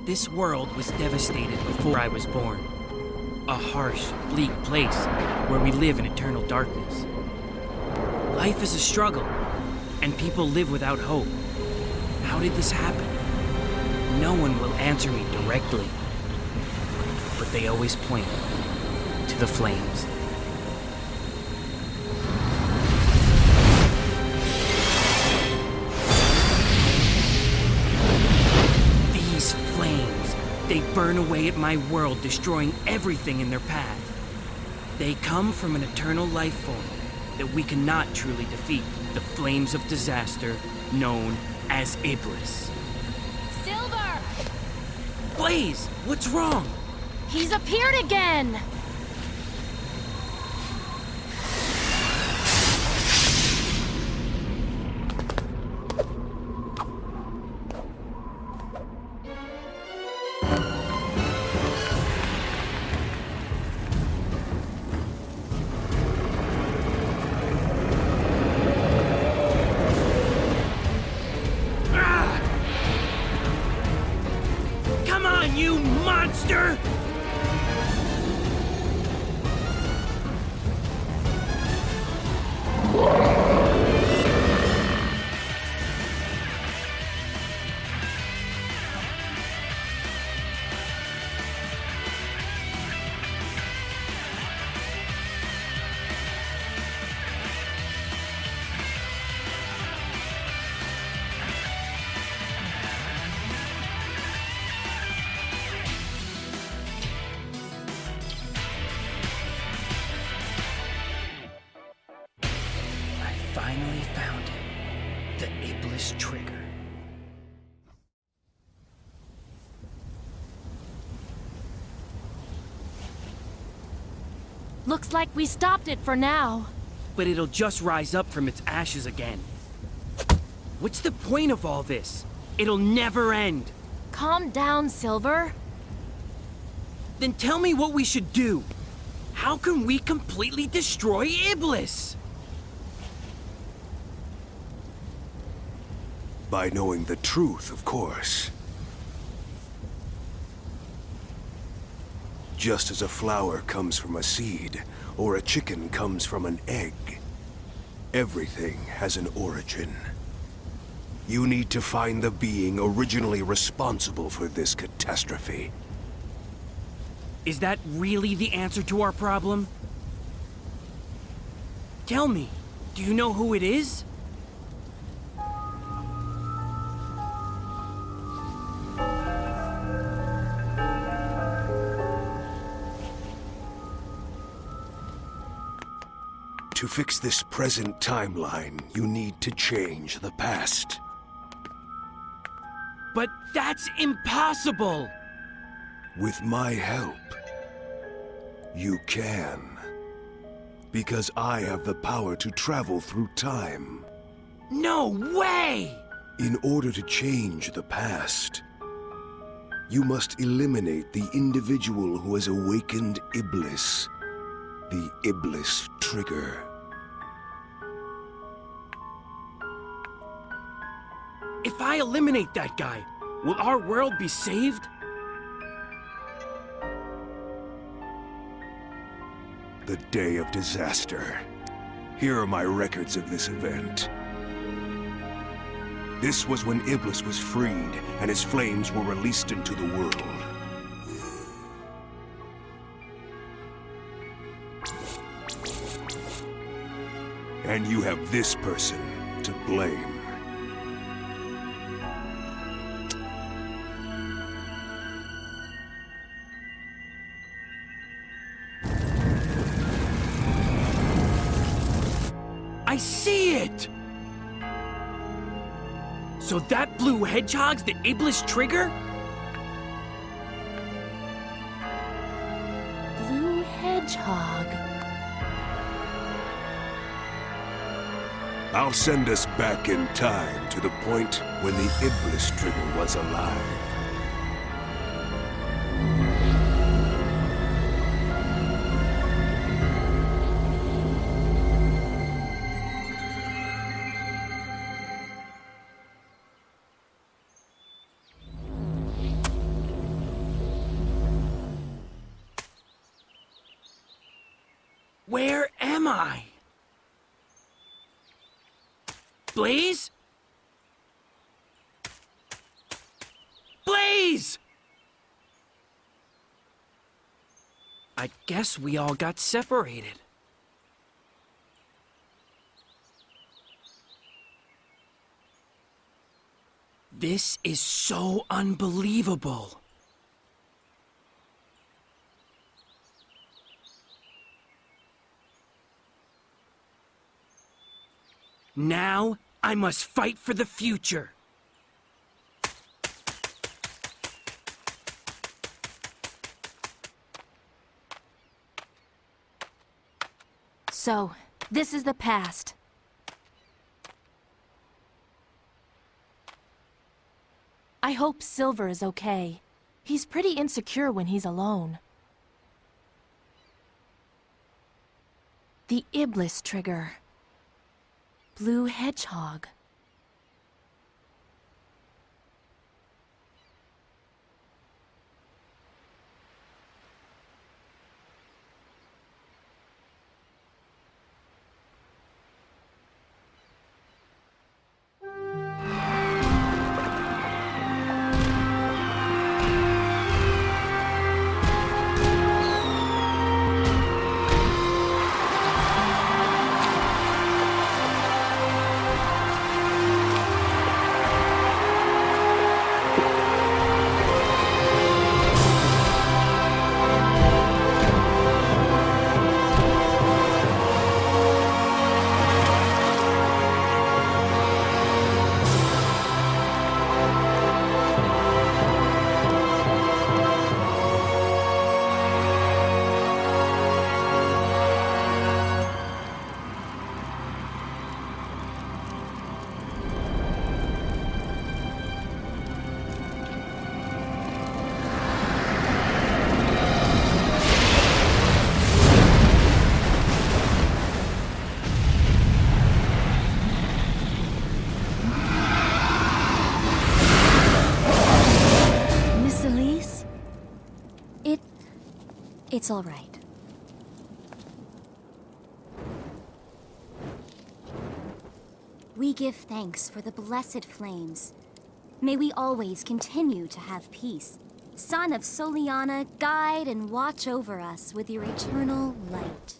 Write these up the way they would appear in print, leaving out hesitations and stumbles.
This world was devastated before I was born. A harsh, bleak place where we live in eternal darkness. Life is a struggle, and people live without hope. How did this happen? No one will answer me directly, but they always point to the flames. These flames, they burn away at my world, destroying everything in their path. They come from an eternal life form that we cannot truly defeat, the flames of disaster known as Iblis. Silver! Blaze, what's wrong? He's appeared again! Come on, you monster! Finally found him. The Iblis trigger. Looks like we stopped it for now. But it'll just rise up from its ashes again. What's the point of all this? It'll never end. Calm down, Silver. Then tell me what we should do. How can we completely destroy Iblis? By knowing the truth, of course. Just as a flower comes from a seed, or a chicken comes from an egg, everything has an origin. You need to find the being originally responsible for this catastrophe. Is that really the answer to our problem? Tell me, do you know who it is? To fix this present timeline, you need to change the past. But that's impossible! With my help, you can. Because I have the power to travel through time. No way! In order to change the past, you must eliminate the individual who has awakened Iblis. The Iblis trigger. If I eliminate that guy, will our world be saved? The day of disaster. Here are my records of this event. This was when Iblis was freed, and his flames were released into the world. And you have this person to blame. I see it! So that blue hedgehog's the Iblis trigger? Blue Hedgehog. I'll send us back in time to the point when the Iblis trigger was alive. Where am I? Blaze? Blaze! I guess we all got separated. This is so unbelievable. Now, I must fight for the future. So, this is the past. I hope Silver is okay. He's pretty insecure when he's alone. The Iblis trigger. Blue Hedgehog. It's all right. We give thanks for the blessed flames. May we always continue to have peace. Son of Soliana, guide and watch over us with your eternal light.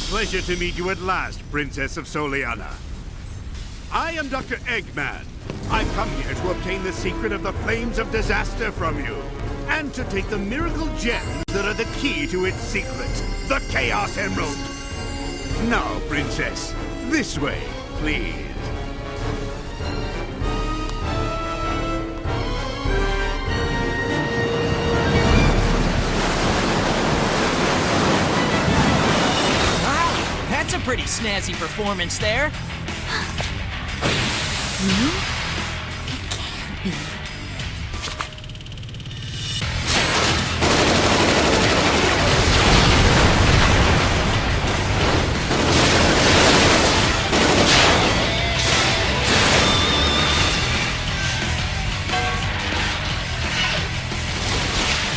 Pleasure to meet you at last, Princess of Soliana. I am Dr. Eggman. I've come here to obtain the secret of the Flames of Disaster from you, and to take the miracle gems that are the key to its secret, the Chaos Emerald. Now, Princess, this way, please. That's a pretty snazzy performance there. You? It can't be.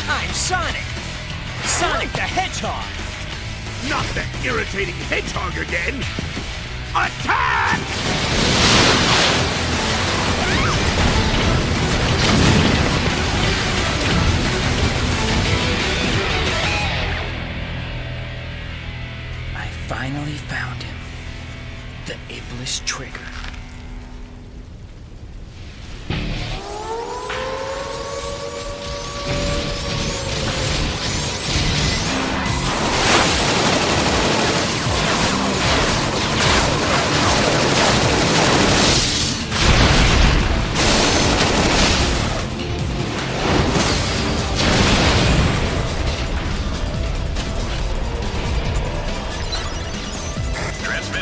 I'm Sonic! Sonic the Hedgehog! Not the irritating hedgehog again! Attack! I finally found him. The Iblis trigger.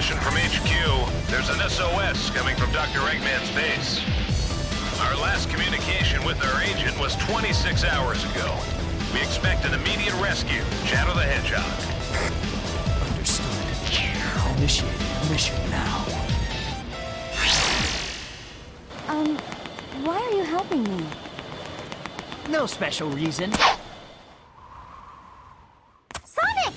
transmission from HQ. There's an SOS coming from Dr. Eggman's base. Our last communication with our agent was 26 hours ago. We expect an immediate rescue. Shadow the Hedgehog. Understood. Initiating the mission now. Why are you helping me? No special reason. Sonic!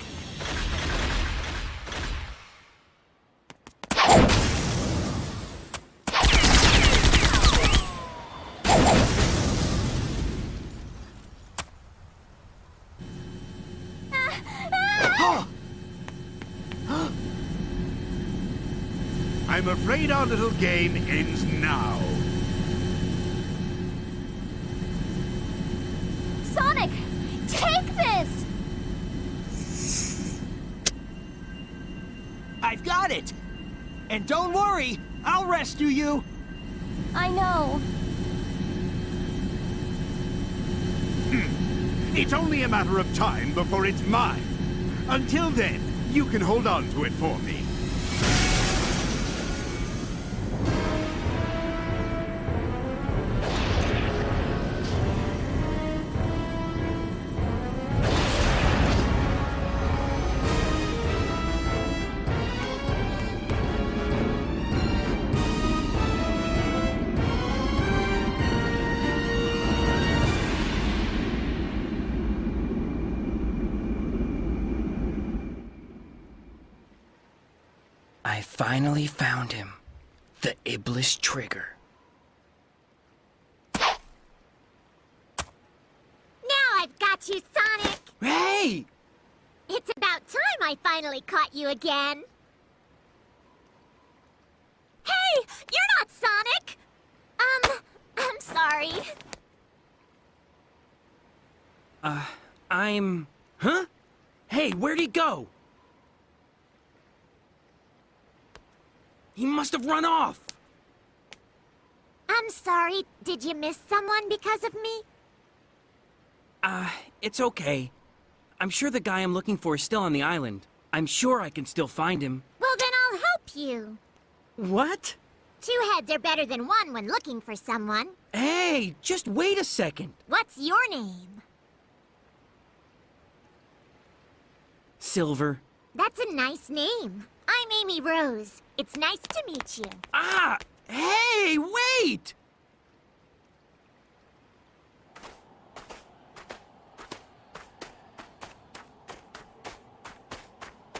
I'm afraid our little game ends now. Sonic! Take this! I've got it! And don't worry, I'll rescue you! I know. It's only a matter of time before it's mine. Until then, you can hold on to it for me. I finally found him. The Iblis Trigger. Now I've got you, Sonic! Hey! It's about time I finally caught you again. Hey! You're not Sonic! I'm sorry. Huh? Hey, where'd he go? He must have run off! I'm sorry. Did you miss someone because of me? It's okay. I'm sure the guy I'm looking for is still on the island. I'm sure I can still find him. Well, then I'll help you. What? Two heads are better than one when looking for someone. Hey, just wait a second. What's your name? Silver. That's a nice name. I'm Amy Rose. It's nice to meet you. Hey, wait!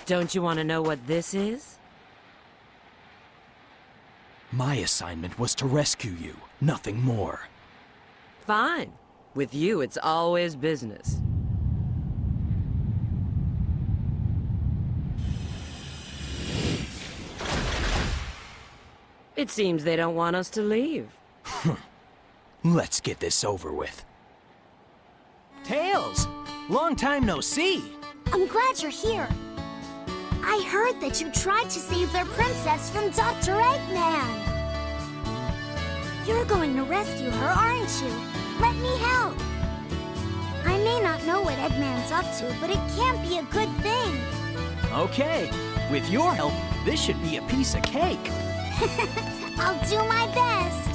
Don't you want to know what this is? My assignment was to rescue you, nothing more. Fine. With you, it's always business. It seems they don't want us to leave. Let's get this over with. Tails! Long time no see! I'm glad you're here. I heard that you tried to save their princess from Dr. Eggman. You're going to rescue her, aren't you? Let me help. I may not know what Eggman's up to, but it can't be a good thing. Okay, with your help, this should be a piece of cake. I'll do my best.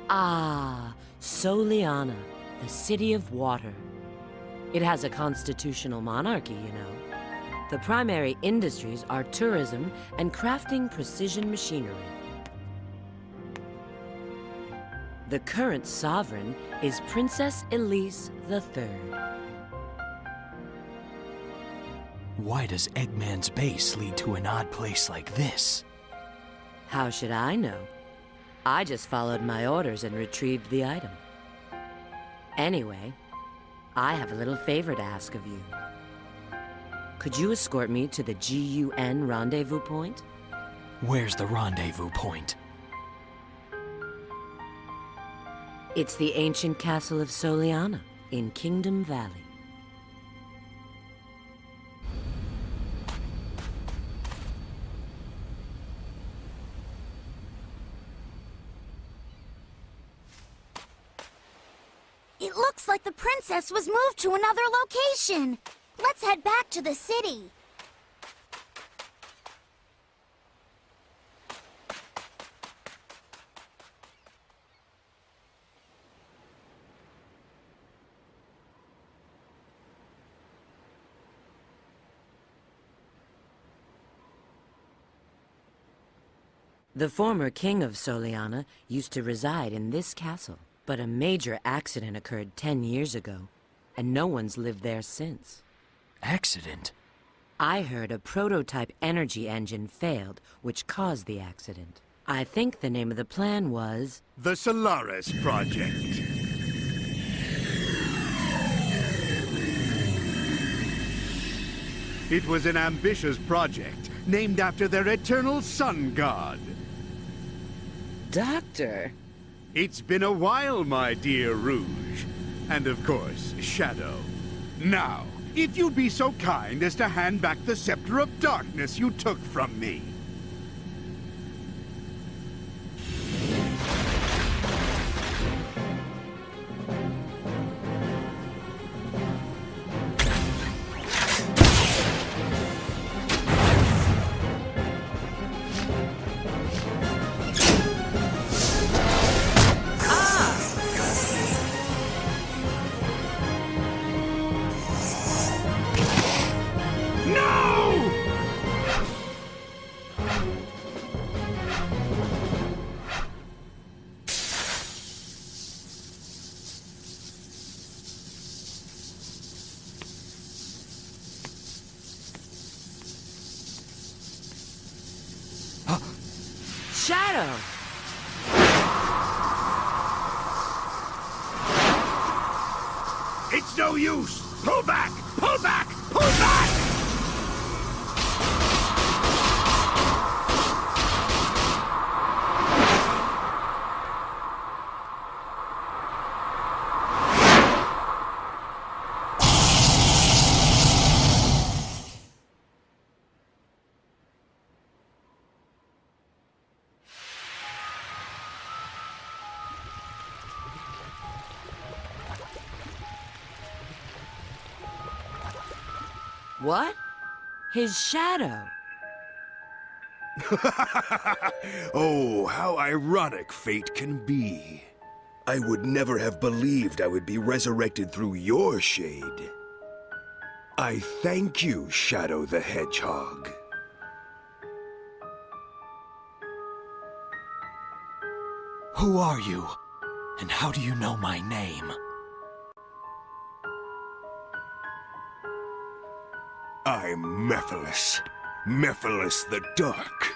Ah, Soliana, the city of water. It has a constitutional monarchy, you know. The primary industries are tourism and crafting precision machinery. The current sovereign is Princess Elise III. Why does Eggman's base lead to an odd place like this? How should I know? I just followed my orders and retrieved the item. Anyway, I have a little favor to ask of you. Could you escort me to the GUN rendezvous point? Where's the rendezvous point? It's the ancient castle of Soliana in Kingdom Valley. It looks like the princess was moved to another location. Let's head back to the city. The former king of Soliana used to reside in this castle, but a major accident occurred 10 years ago, and no one's lived there since. Accident? I heard a prototype energy engine failed, which caused the accident. I think the name of the plan was... The Solaris Project. It was an ambitious project named after their eternal sun god. Doctor! It's been a while, my dear Rouge. And of course, Shadow. Now, if you'd be so kind as to hand back the Scepter of Darkness you took from me. Shadow! It's no use! Pull back! Pull back! Pull back! What? His shadow. Oh, how ironic fate can be. I would never have believed I would be resurrected through your shade. I thank you, Shadow the Hedgehog. Who are you? And how do you know my name? I'm Mephiles. Mephiles the Dark.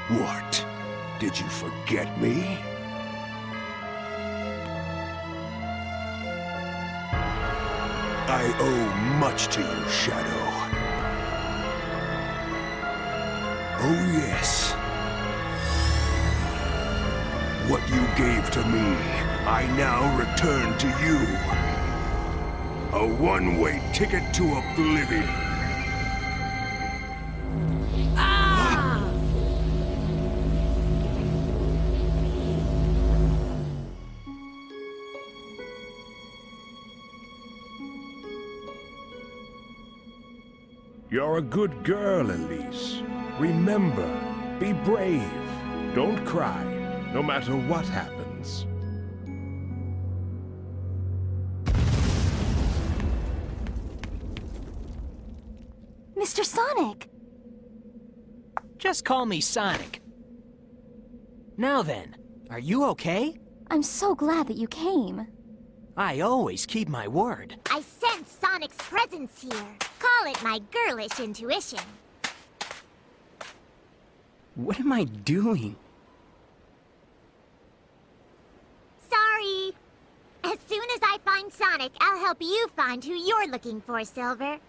What? Did you forget me? I owe much to you, Shadow. Oh, yes. What you gave to me, I now return to you. A one-way ticket to oblivion. You're a good girl, Elise. Remember, be brave. Don't cry, no matter what happens. Mr. Sonic! Just call me Sonic. Now then, are you okay? I'm so glad that you came. I always keep my word. I sense Sonic's presence here. Call it my girlish intuition. What am I doing? Sorry. As soon as I find Sonic, I'll help you find who you're looking for, Silver.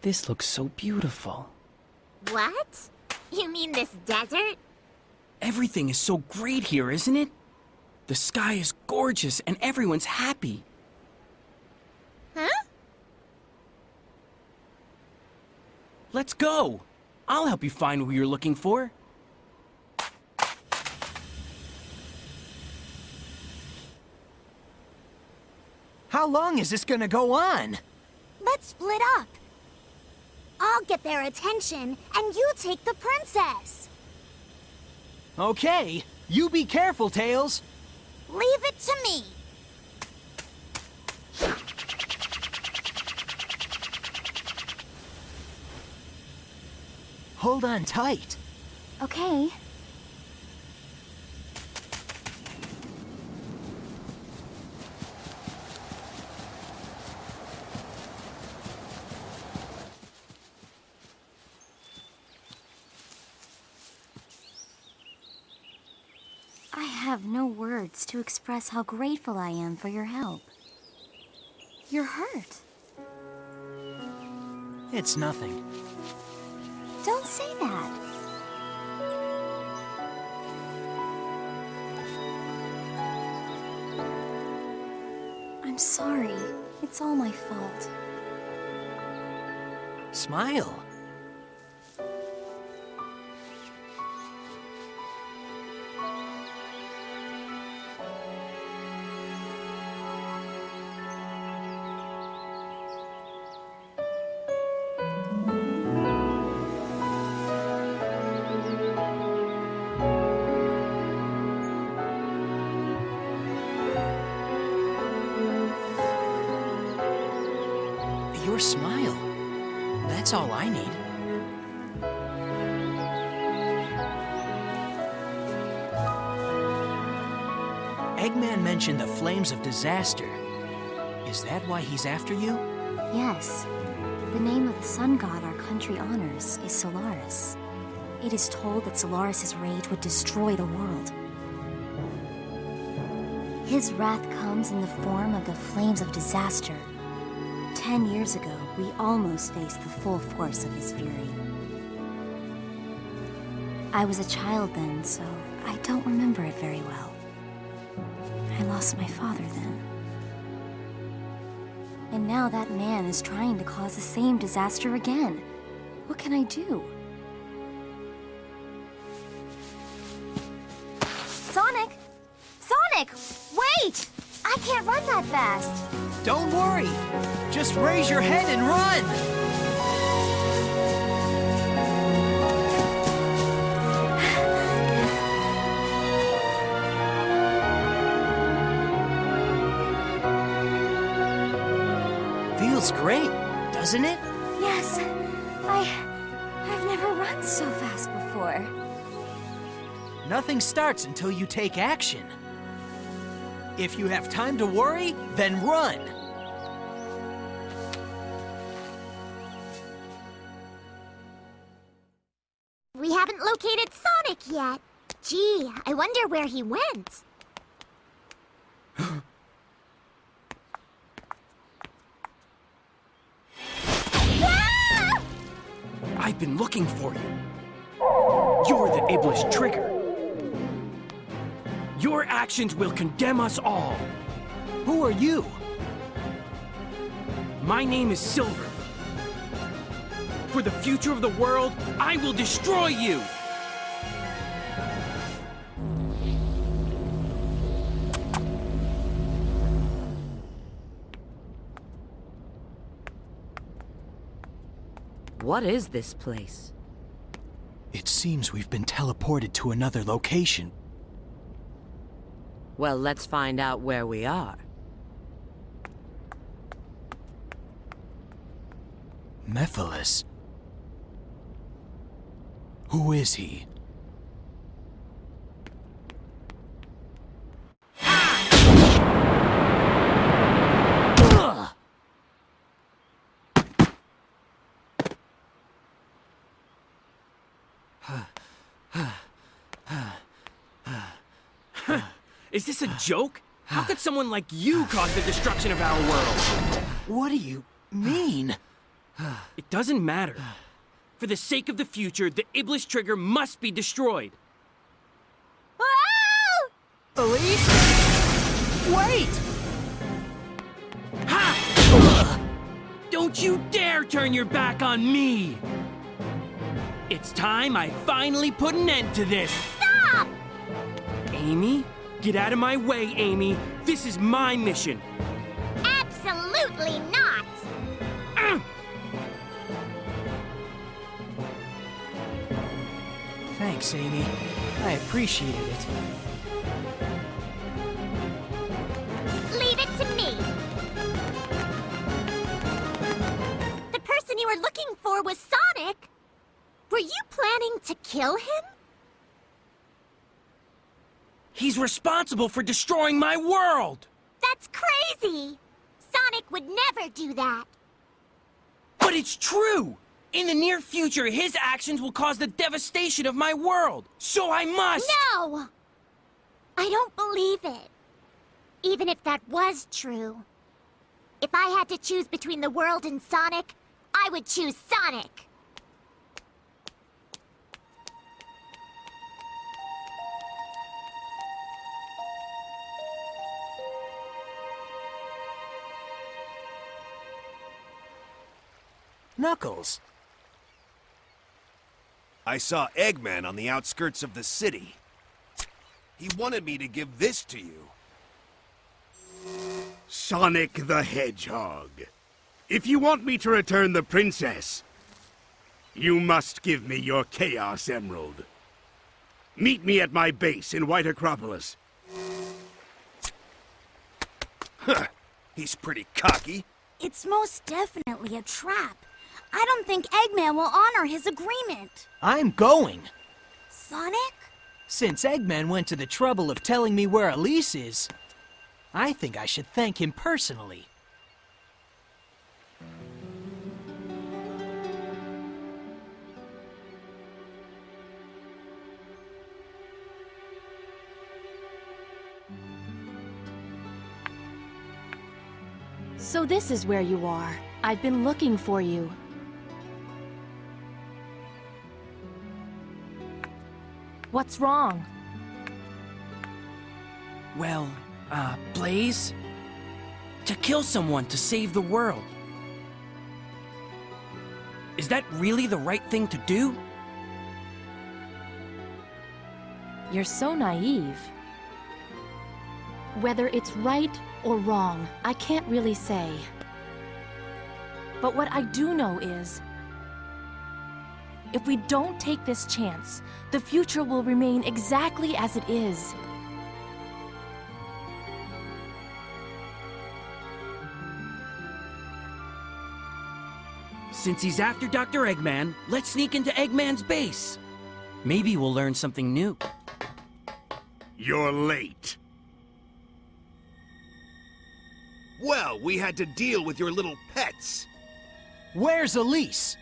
This looks so beautiful. What? You mean this desert? Everything is so great here, isn't it? The sky is gorgeous and everyone's happy. Huh? Let's go. I'll help you find who you're looking for. How long is this gonna go on? Let's split up. I'll get their attention, and you take the princess. Okay, you be careful, Tails. Leave it to me. Hold on tight. Okay. I have no words to express how grateful I am for your help. You're hurt. It's nothing. Don't say that. I'm sorry. It's all my fault. Smile. Your smile. That's all I need. Eggman mentioned the flames of disaster. Is that why he's after you? Yes. The name of the sun god our country honors is Solaris. It is told that Solaris's rage would destroy the world. His wrath comes in the form of the flames of disaster. 10 years ago, we almost faced the full force of his fury. I was a child then, so I don't remember it very well. I lost my father then. And now that man is trying to cause the same disaster again. What can I do? Sonic! Sonic! Wait! I can't run that fast! Don't worry. Just raise your head and run. Feels great, doesn't it? Yes. I've never run so fast before. Nothing starts until you take action. If you have time to worry, then run. We haven't located Sonic yet. Gee, I wonder where he went. I've been looking for you. You're the Iblis Trigger. Your actions will condemn us all. Who are you? My name is Silver. For the future of the world, I will destroy you! What is this place? It seems we've been teleported to another location. Well, let's find out where we are. Mephiles. Who is he? Is this a joke? How could someone like you cause the destruction of our world? What do you mean? It doesn't matter. For the sake of the future, the Iblis Trigger must be destroyed. Elise? Wait! Ha! Don't you dare turn your back on me! It's time I finally put an end to this! Stop! Amy? Get out of my way, Amy! This is my mission! Absolutely not! Thanks, Amy. I appreciate it. Leave it to me! The person you were looking for was Sonic! Were you planning to kill him? He's responsible for destroying my world! That's crazy! Sonic would never do that! But it's true! In the near future, his actions will cause the devastation of my world! So I must— No! I don't believe it. Even if that was true. If I had to choose between the world and Sonic, I would choose Sonic! Knuckles. I saw Eggman on the outskirts of the city. He wanted me to give this to you. Sonic the Hedgehog. If you want me to return the princess, you must give me your Chaos Emerald. Meet me at my base in White Acropolis. Huh. He's pretty cocky. It's most definitely a trap. I don't think Eggman will honor his agreement. I'm going. Sonic? Since Eggman went to the trouble of telling me where Elise is, I think I should thank him personally. So this is where you are. I've been looking for you. What's wrong? Well, Blaze? To kill someone to save the world. Is that really the right thing to do? You're so naive. Whether it's right or wrong, I can't really say. But what I do know is, if we don't take this chance, the future will remain exactly as it is. Since he's after Dr. Eggman, let's sneak into Eggman's base. Maybe we'll learn something new. You're late. Well, we had to deal with your little pets. Where's Elise?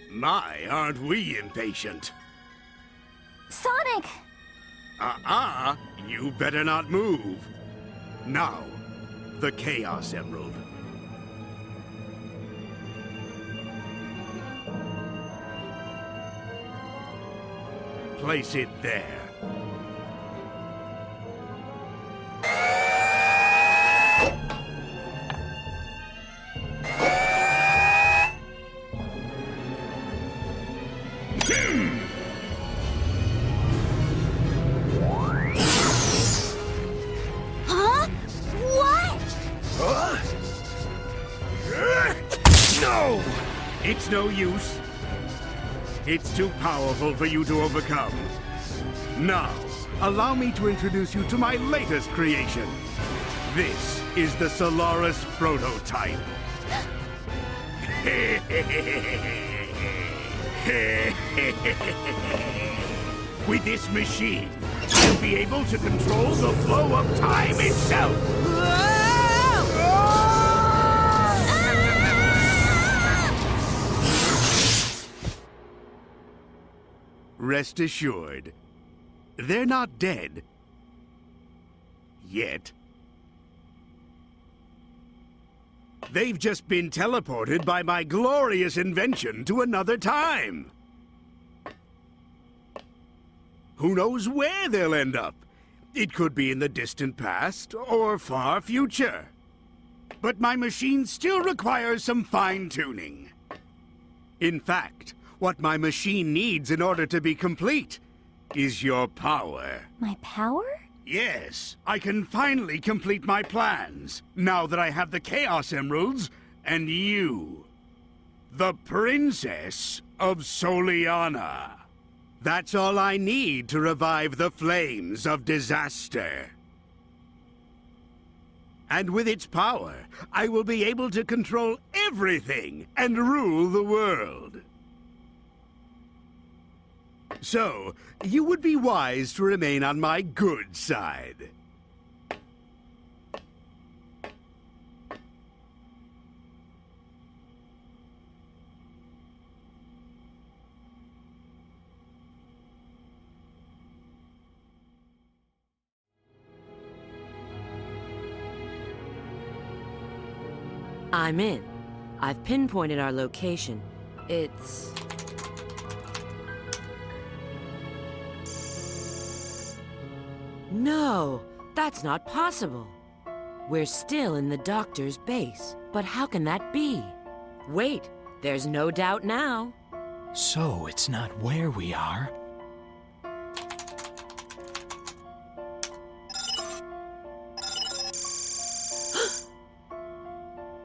My, aren't we impatient? Sonic! You better not move. Now, the Chaos Emerald. Place it there. Huh? What? No! It's no use. It's too powerful for you to overcome. Now, allow me to introduce you to my latest creation. This is the Solaris prototype. With this machine, you'll be able to control the flow of time itself. Rest assured, they're not dead. Yet. They've just been teleported by my glorious invention to another time. Who knows where they'll end up? It could be in the distant past or far future. but my machine still requires some fine-tuning. In fact, what my machine needs in order to be complete is your power. My power? Yes, I can finally complete my plans, now that I have the Chaos Emeralds and you. The Princess of Soliana. That's all I need to revive the flames of disaster. And with its power, I will be able to control everything and rule the world. So, you would be wise to remain on my good side. I'm in. I've pinpointed our location. It's... No, that's not possible. We're still in the doctor's base, but how can that be? Wait, there's no doubt now. So it's not where we are?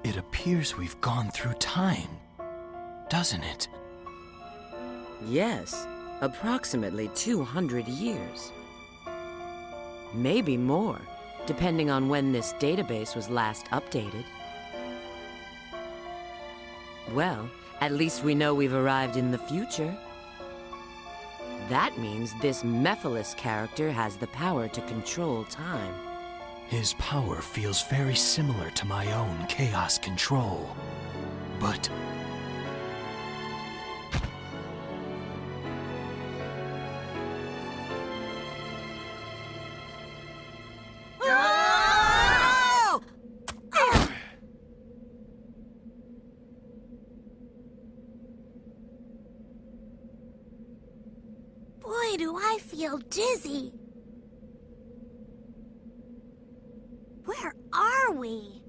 It appears we've gone through time, doesn't it? Yes, approximately 200 years. Maybe more, depending on when this database was last updated. Well, at least we know we've arrived in the future. That means this Mephiles character has the power to control time. His power feels very similar to my own chaos control. But... Boy, do I feel dizzy. Where are we?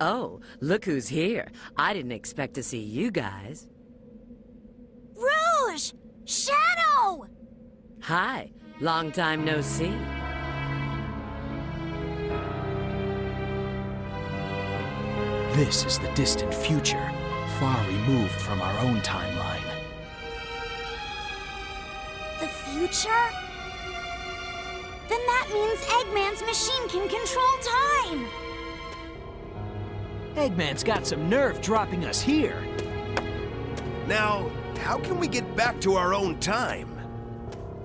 Oh, look who's here. I didn't expect to see you guys. Rouge! Shadow! Hi, long time no see. This is the distant future, far removed from our own timeline. The future? Then that means Eggman's machine can control time! Eggman's got some nerve dropping us here. Now, how can we get back to our own time?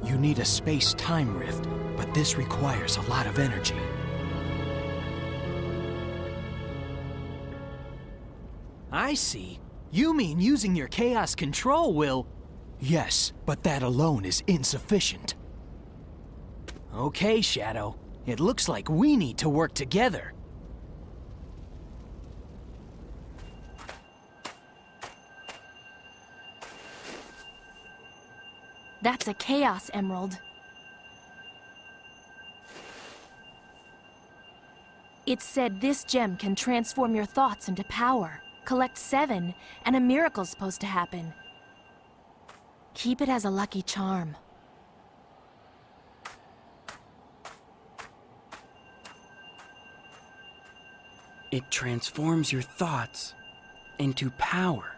You need a space-time rift, but this requires a lot of energy. I see. You mean using your chaos control will... Yes, but that alone is insufficient. Okay, Shadow. It looks like we need to work together. That's a Chaos Emerald. It said this gem can transform your thoughts into power. Collect 7, and a miracle's supposed to happen. Keep it as a lucky charm. It transforms your thoughts into power.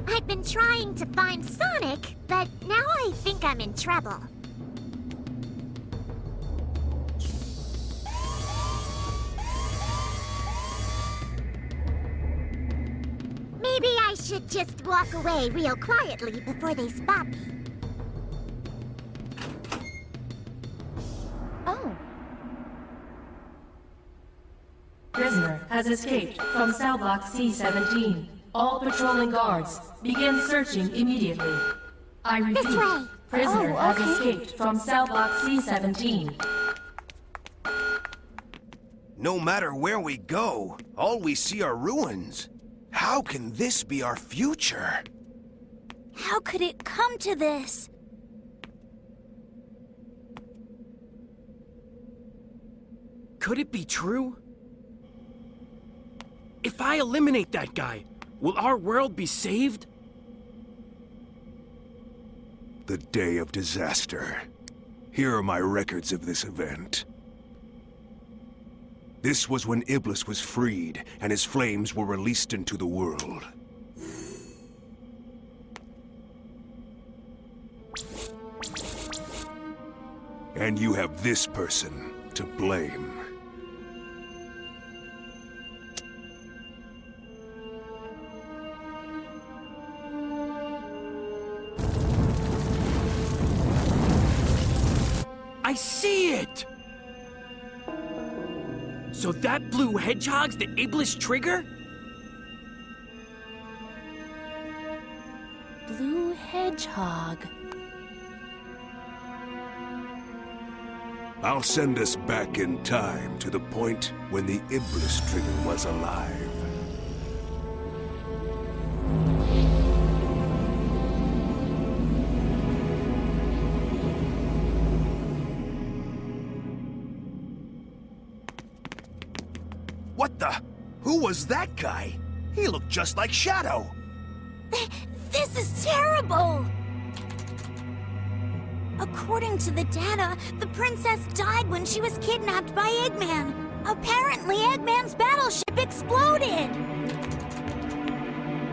I've been trying to find Sonic, but now I think I'm in trouble. Maybe I should just walk away real quietly before they spot me. Oh. Prisoner has escaped from cell block C-17. All patrolling guards, begin searching immediately. I repeat, This way. prisoner has escaped from cell block C-17. No matter where we go, all we see are ruins. How can this be our future? How could it come to this? Could it be true? If I eliminate that guy, will our world be saved? The day of disaster. Here are my records of this event. This was when Iblis was freed, and his flames were released into the world. And you have this person to blame. I see it! So that blue hedgehog's the Iblis trigger? Blue hedgehog. I'll send us back in time to the point when the Iblis trigger was alive. What the? Who was that guy? He looked just like Shadow. This is terrible! According to the data, the princess died when she was kidnapped by Eggman. Apparently, Eggman's battleship exploded!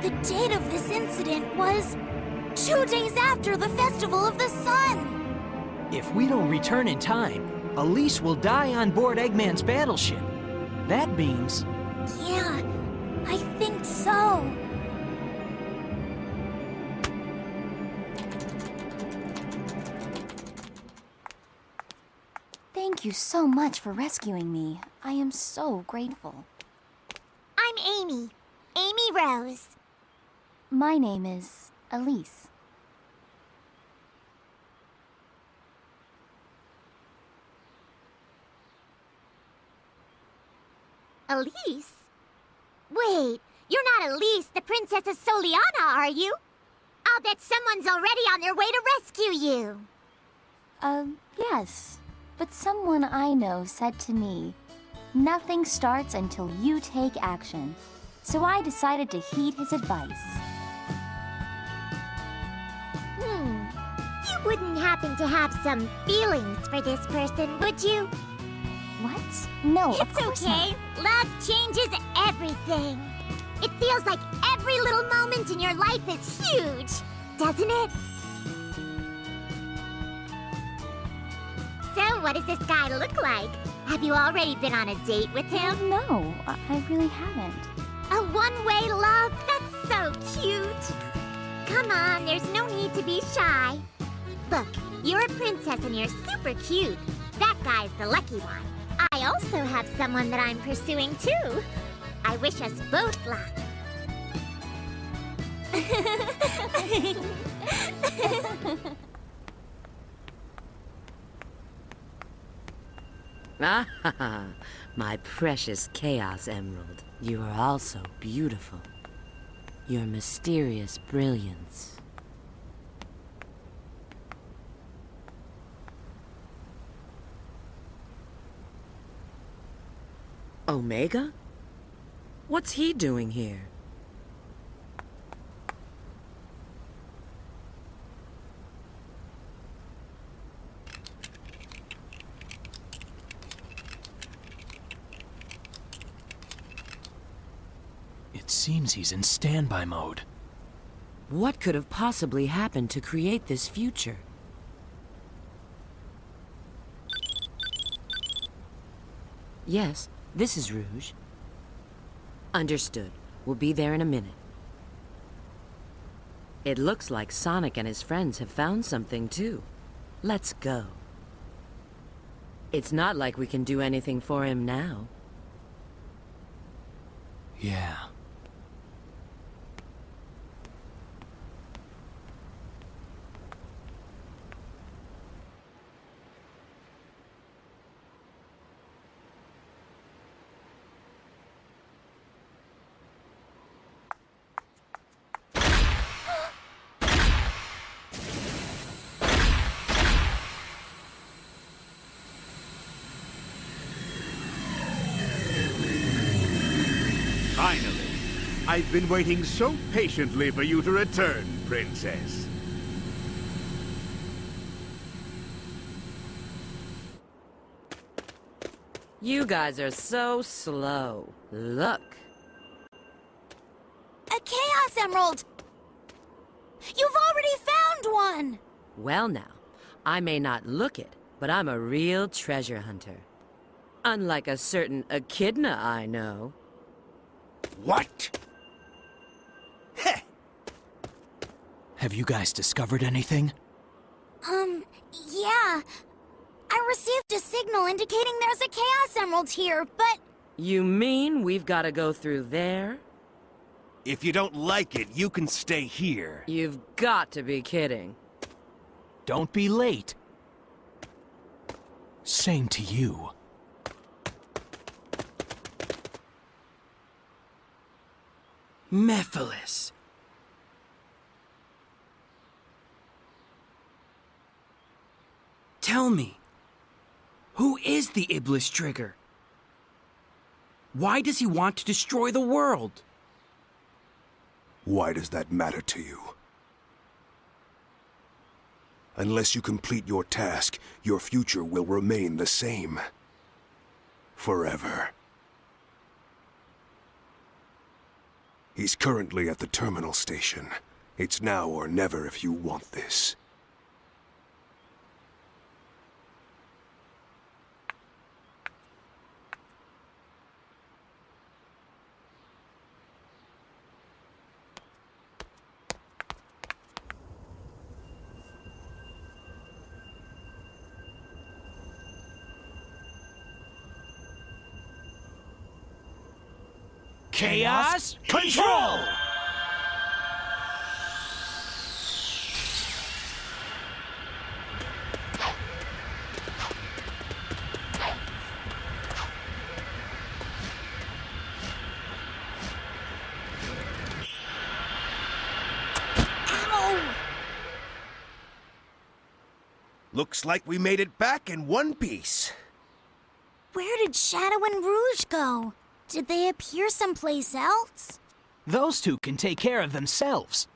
The date of this incident was 2 days after the Festival of the Sun! If we don't return in time, Elise will die on board Eggman's battleship. That means... Yeah, I think so. Thank you so much for rescuing me. I am so grateful. I'm Amy. Amy Rose. My name is Elise. Elise? Wait, you're not Elise, the Princess of Soliana, are you? I'll bet someone's already on their way to rescue you. Yes. But someone I know said to me, nothing starts until you take action. So I decided to heed his advice. You wouldn't happen to have some feelings for this person, would you? What? No, of It's course okay. Love changes everything. It feels like every little moment in your life is huge, doesn't it? So, what does this guy look like? Have you already been on a date with him? No, I really haven't. A one-way love? That's so cute. Come on, there's no need to be shy. Look, you're a princess and you're super cute. That guy's the lucky one. I also have someone that I'm pursuing too. I wish us both luck. Ah, my precious Chaos Emerald. You are also beautiful. Your mysterious brilliance. Omega? What's he doing here? It seems he's in standby mode. What could have possibly happened to create this future? Yes, this is Rouge. Understood. We'll be there in a minute. It looks like Sonic and his friends have found something too. Let's go. It's not like we can do anything for him now. Yeah. I've been waiting so patiently for you to return, Princess. You guys are so slow. Look. A Chaos Emerald! You've already found one! Well now, I may not look it, but I'm a real treasure hunter. Unlike a certain echidna I know. What? Heh! Have you guys discovered anything? Yeah. I received a signal indicating there's a Chaos Emerald here, but... You mean we've got to go through there? If you don't like it, you can stay here. You've got to be kidding. Don't be late. Same to you. Mephiles. Tell me, who is the Iblis Trigger? Why does he want to destroy the world? Why does that matter to you? Unless you complete your task, your future will remain the same. Forever. He's currently at the terminal station. It's now or never if you want this. Chaos Control! Looks like we made it back in one piece. Where did Shadow and Rouge go? Did they appear someplace else? Those two can take care of themselves.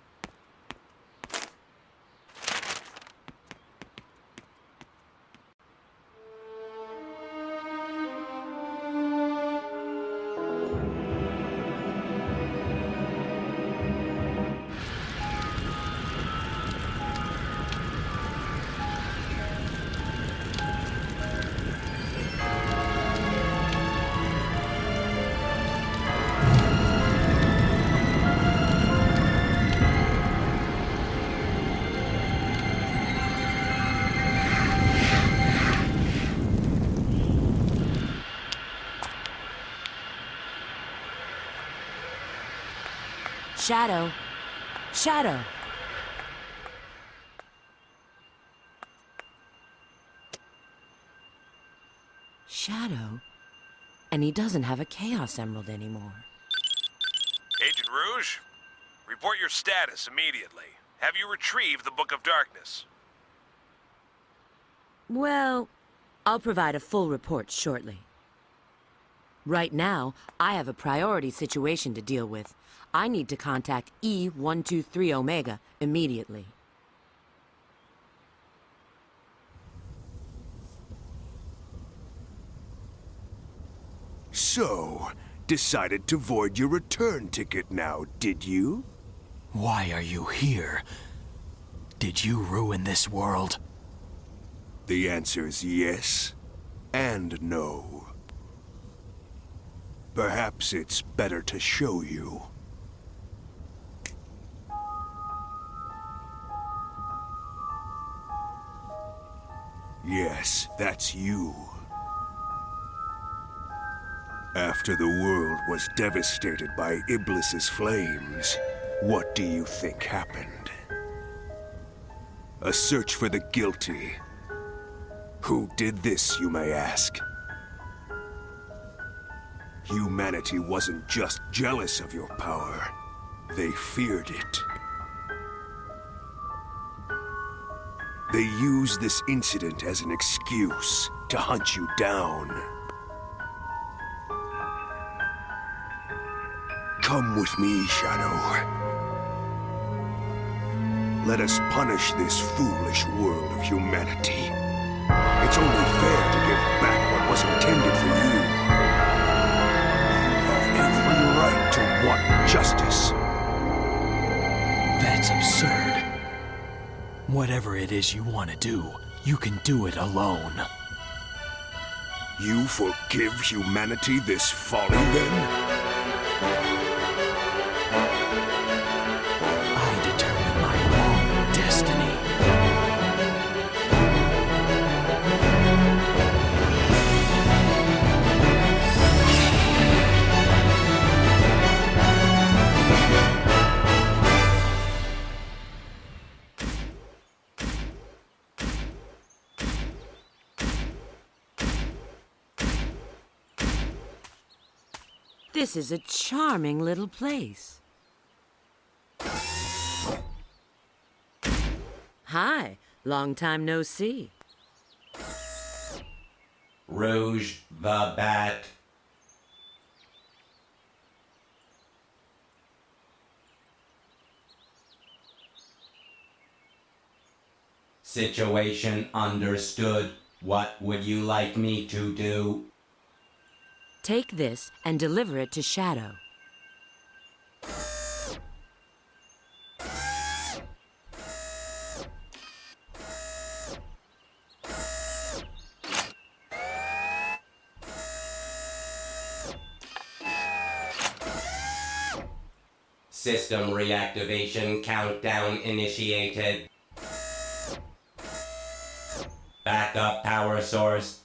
Shadow. Shadow. Shadow? And he doesn't have a Chaos Emerald anymore. Agent Rouge, report your status immediately. Have you retrieved the Book of Darkness? Well, I'll provide a full report shortly. Right now, I have a priority situation to deal with. I need to contact E-123 Omega immediately. So, decided to void your return ticket now, did you? Why are you here? Did you ruin this world? The answer's yes and no. Perhaps it's better to show you. Yes, that's you. After the world was devastated by Iblis's flames, what do you think happened? A search for the guilty. Who did this, you may ask? Humanity wasn't just jealous of your power. They feared it. They used this incident as an excuse to hunt you Come with me, Shadow. Let us punish this foolish world of humanity. It's only fair to give back what was intended for you. You have every right to want justice. That's absurd. Whatever it is you want to do, you can do it alone. You forgive humanity this folly, then? I determine my own destiny. This is a charming little place. Hi, long time no see. Rouge the Bat. Situation understood. What would you like me to do? Take this and deliver it to Shadow. System reactivation countdown initiated. Backup power source.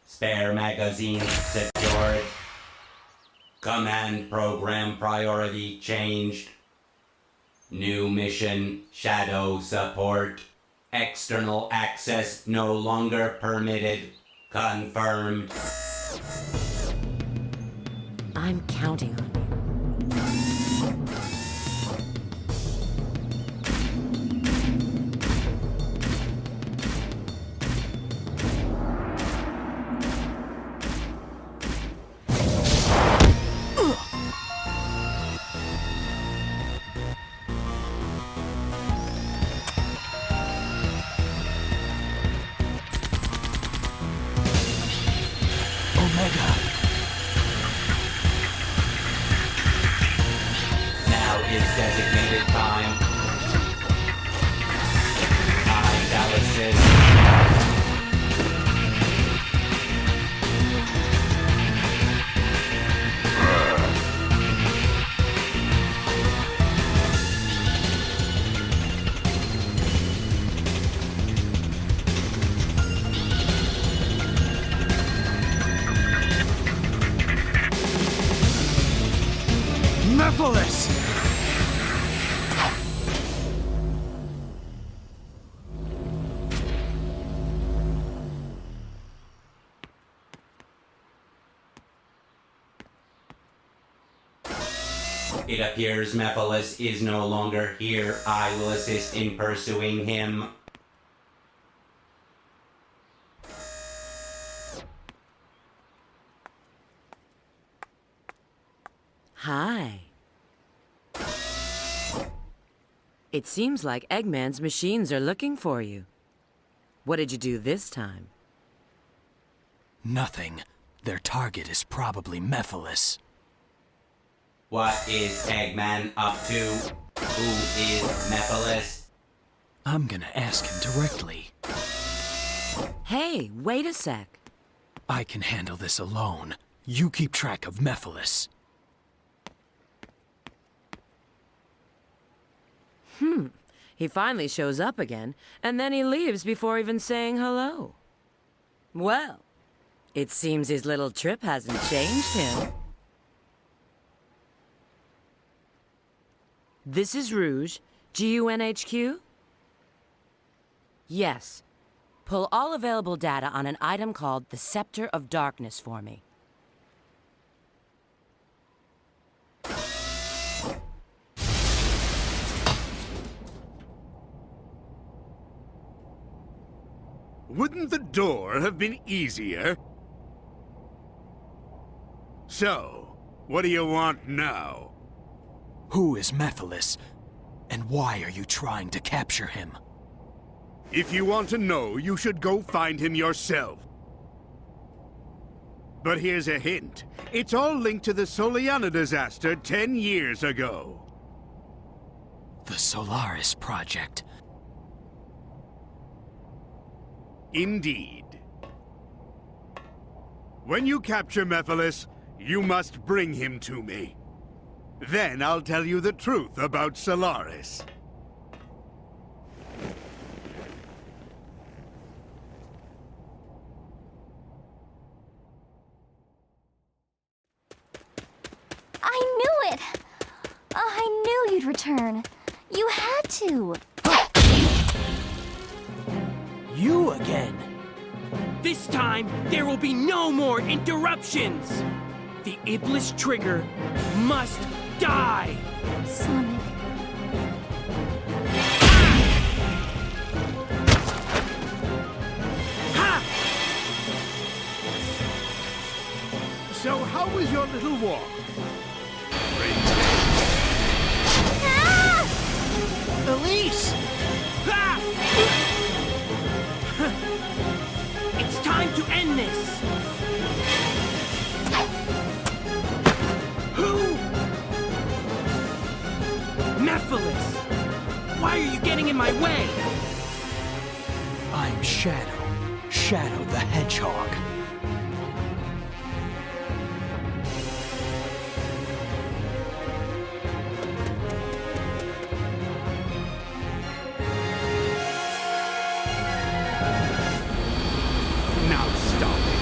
Spare magazine secured. Command program priority changed. New mission, Shadow support. External access no longer permitted. Confirmed. I'm counting on you. Now is designated time. Analysis. Mephiles! It appears Mephiles is no longer here. I will assist in pursuing him. Hi. It seems like Eggman's machines are looking for you. What did you do this time? Nothing. Their target is probably Mephiles. What is Eggman up to? Who is Mephiles? I'm gonna ask him directly. Hey, wait a sec. I can handle this alone. You keep track of Mephiles. He finally shows up again, and then he leaves before even saying hello. Well, it seems his little trip hasn't changed him. This is Rouge, GUNHQ? Yes. Pull all available data on an item called the Scepter of Darkness for me. Wouldn't the door have been easier? So, what do you want now? Who is Mephiles? And why are you trying to capture him? If you want to know, you should go find him yourself. But here's a hint. It's all linked to the Soliana disaster 10 years ago. The Solaris Project. Indeed. When you capture Mephiles, you must bring him to me. Then I'll tell you the truth about Solaris. I knew it! I knew you'd return. You had to. You again? This time, there will be no more interruptions! The Iblis trigger must die! Sonic. Ha! So how was your little walk? Elise! Ah! It's time to end this! Who? Mephiles! Why are you getting in my way? I'm Shadow. Shadow the Hedgehog. Now stop it.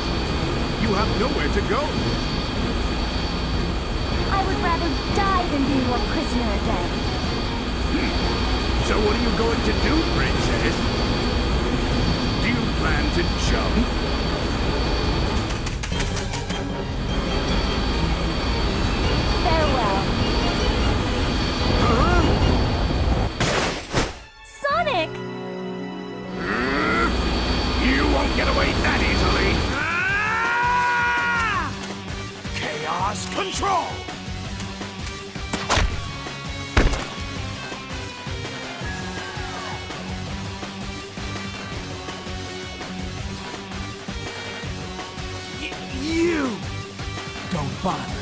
You have nowhere to go. I would rather die than be your prisoner again. So what are you going to do, Princess? Do you plan to jump? Farewell. Huh? Sonic! You won't get away that easily. Chaos Control! You! Don't bother.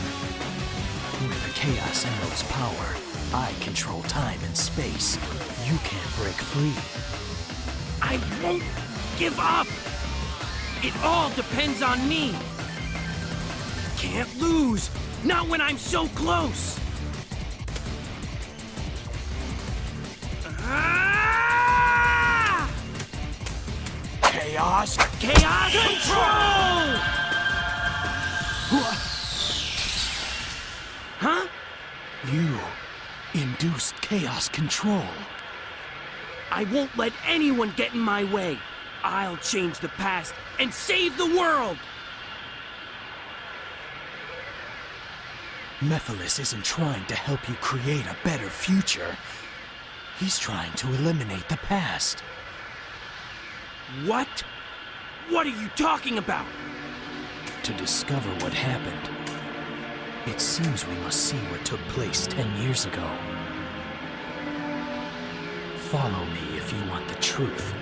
With the Chaos Emerald's power, I control time and space. You can't break free. I won't give up! It all depends on me! Can't lose! Not when I'm so close! Ah! Chaos Chaos Control! Huh? You induced Chaos Control. I won't let anyone get in my way. I'll change the past and save the world! Mephiles isn't trying to help you create a better future. He's trying to eliminate the past. What? What are you talking about? To discover what happened, it seems we must see what took place 10 years ago. Follow me if you want the truth.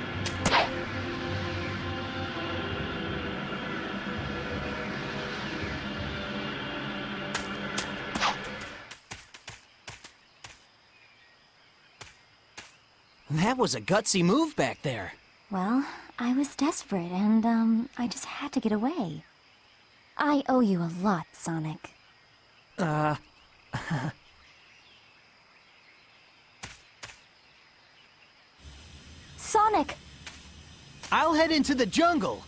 That was a gutsy move back there. Well, I was desperate and, I just had to get away. I owe you a lot, Sonic. Sonic! I'll head into the jungle.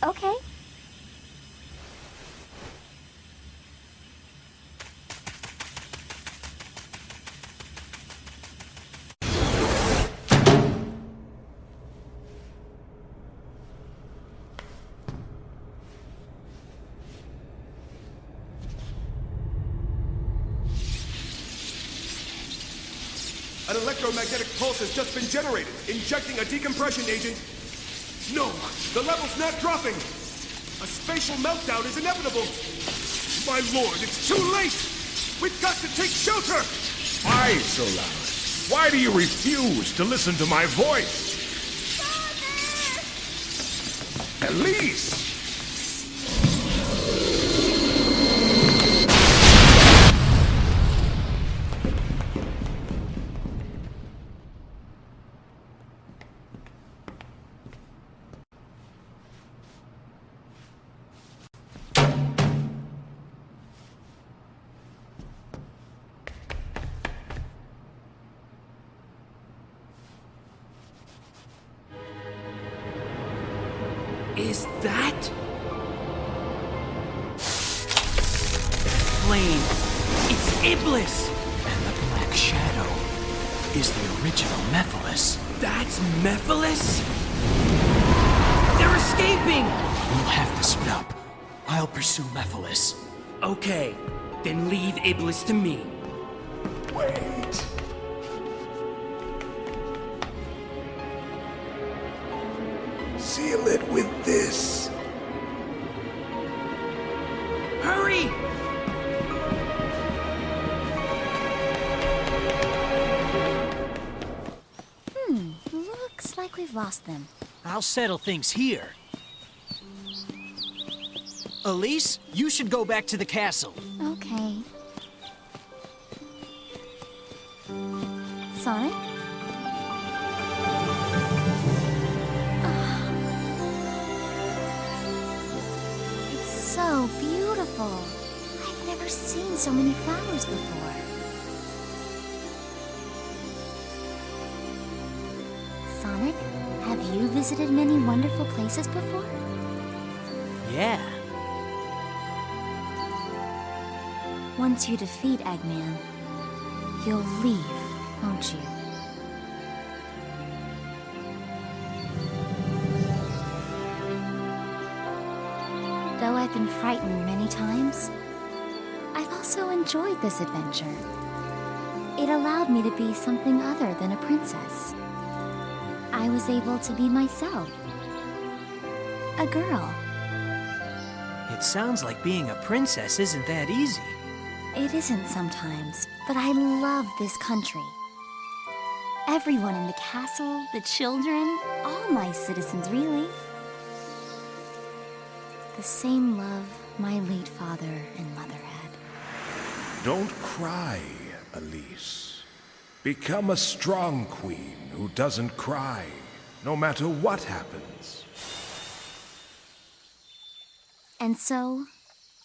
Okay. An electromagnetic pulse has just been generated, injecting a decompression agent. No, the level's not dropping. A spatial meltdown is inevitable. My lord, it's too late! We've got to take shelter! Why so loud? Why do you refuse to listen to my voice? Elise! Is that... flame? It's Iblis! And the Black Shadow is the original Mephiles. That's Mephiles? They're escaping! We'll have to split up. I'll pursue Mephiles. Okay, then leave Iblis to me. Wait! Seal it with this. Hurry! Looks like we've lost them. I'll settle things here. Elise, you should go back to the castle. Okay. Sonic? It's so beautiful. I've never seen so many flowers before. Sonic, have you visited many wonderful places before? Yeah. Once you defeat Eggman, you'll leave, won't you? Though I've been frightened many times, I've also enjoyed this adventure. It allowed me to be something other than a princess. I was able to be myself. A girl. It sounds like being a princess isn't that easy. It isn't sometimes, but I love this country. Everyone in the castle, the children, all my citizens, really. The same love my late father and mother had. Don't cry, Elise. Become a strong queen who doesn't cry, no matter what happens. And so,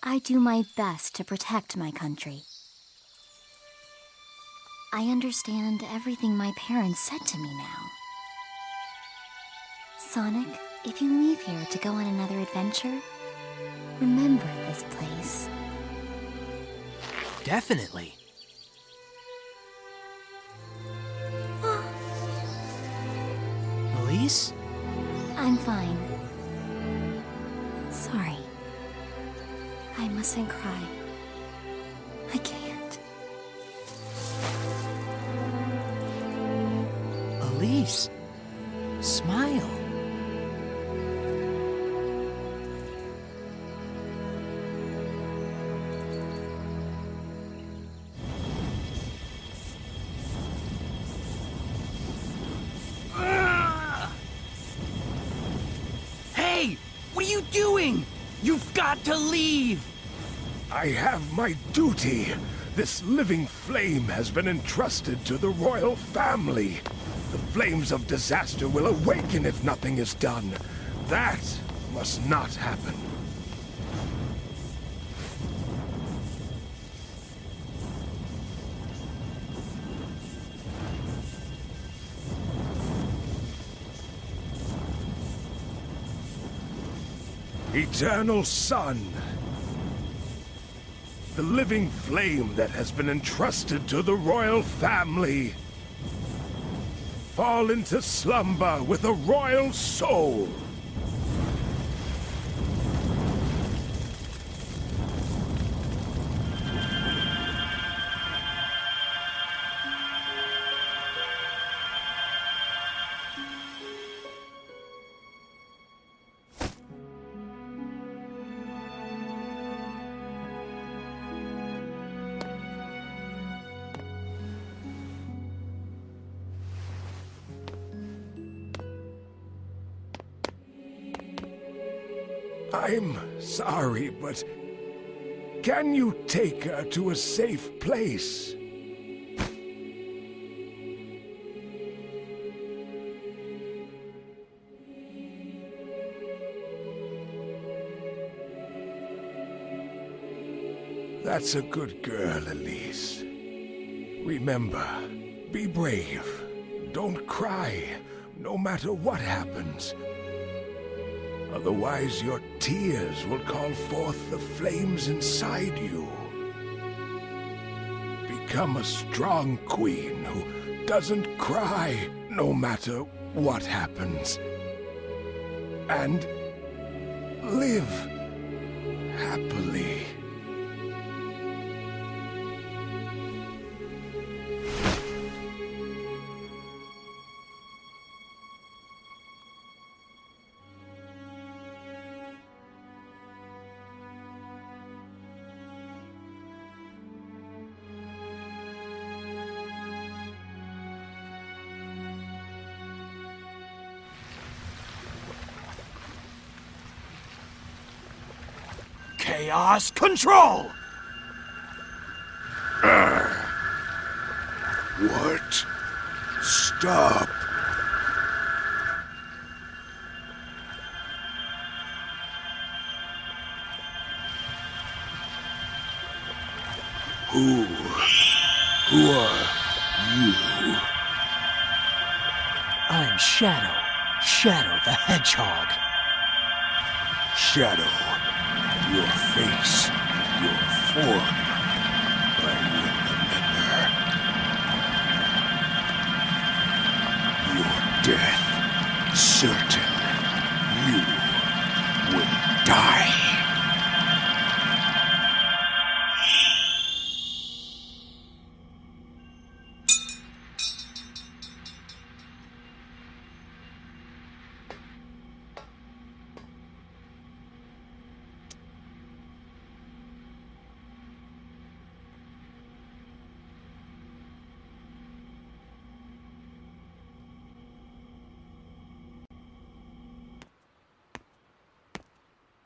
I do my best to protect my country. I understand everything my parents said to me now. Sonic, if you leave here to go on another adventure, remember this place. Definitely. Elise? I'm fine. Sorry. I mustn't cry. I can't. Elise, smile. Hey! What are you doing? You've got to leave! I have my duty. This living flame has been entrusted to the royal family. The flames of disaster will awaken if nothing is done. That must not happen. Eternal Sun, the living flame that has been entrusted to the royal family. Fall into slumber with a royal soul. I'm sorry, but can you take her to a safe place? That's a good girl, Elise. Remember, be brave. Don't cry, no matter what happens. Otherwise, your tears will call forth the flames inside you. Become a strong queen who doesn't cry, no matter what happens. And live happily. Chaos control! What? Stop. Who are you? I'm Shadow. Shadow the Hedgehog. Shadow. Your face, your form, I will remember. Your death, certain. You will die.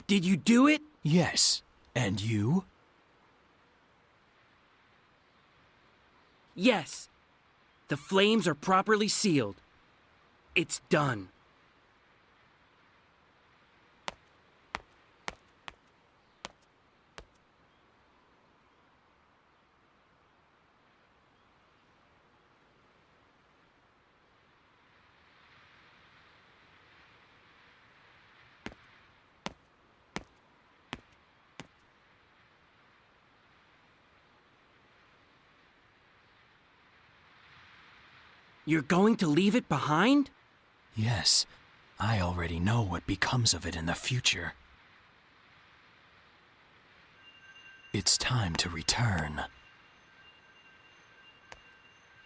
Did you do it? Yes. And you? Yes. The flames are properly sealed. It's done. You're going to leave it behind? Yes. I already know what becomes of it in the future. It's time to return.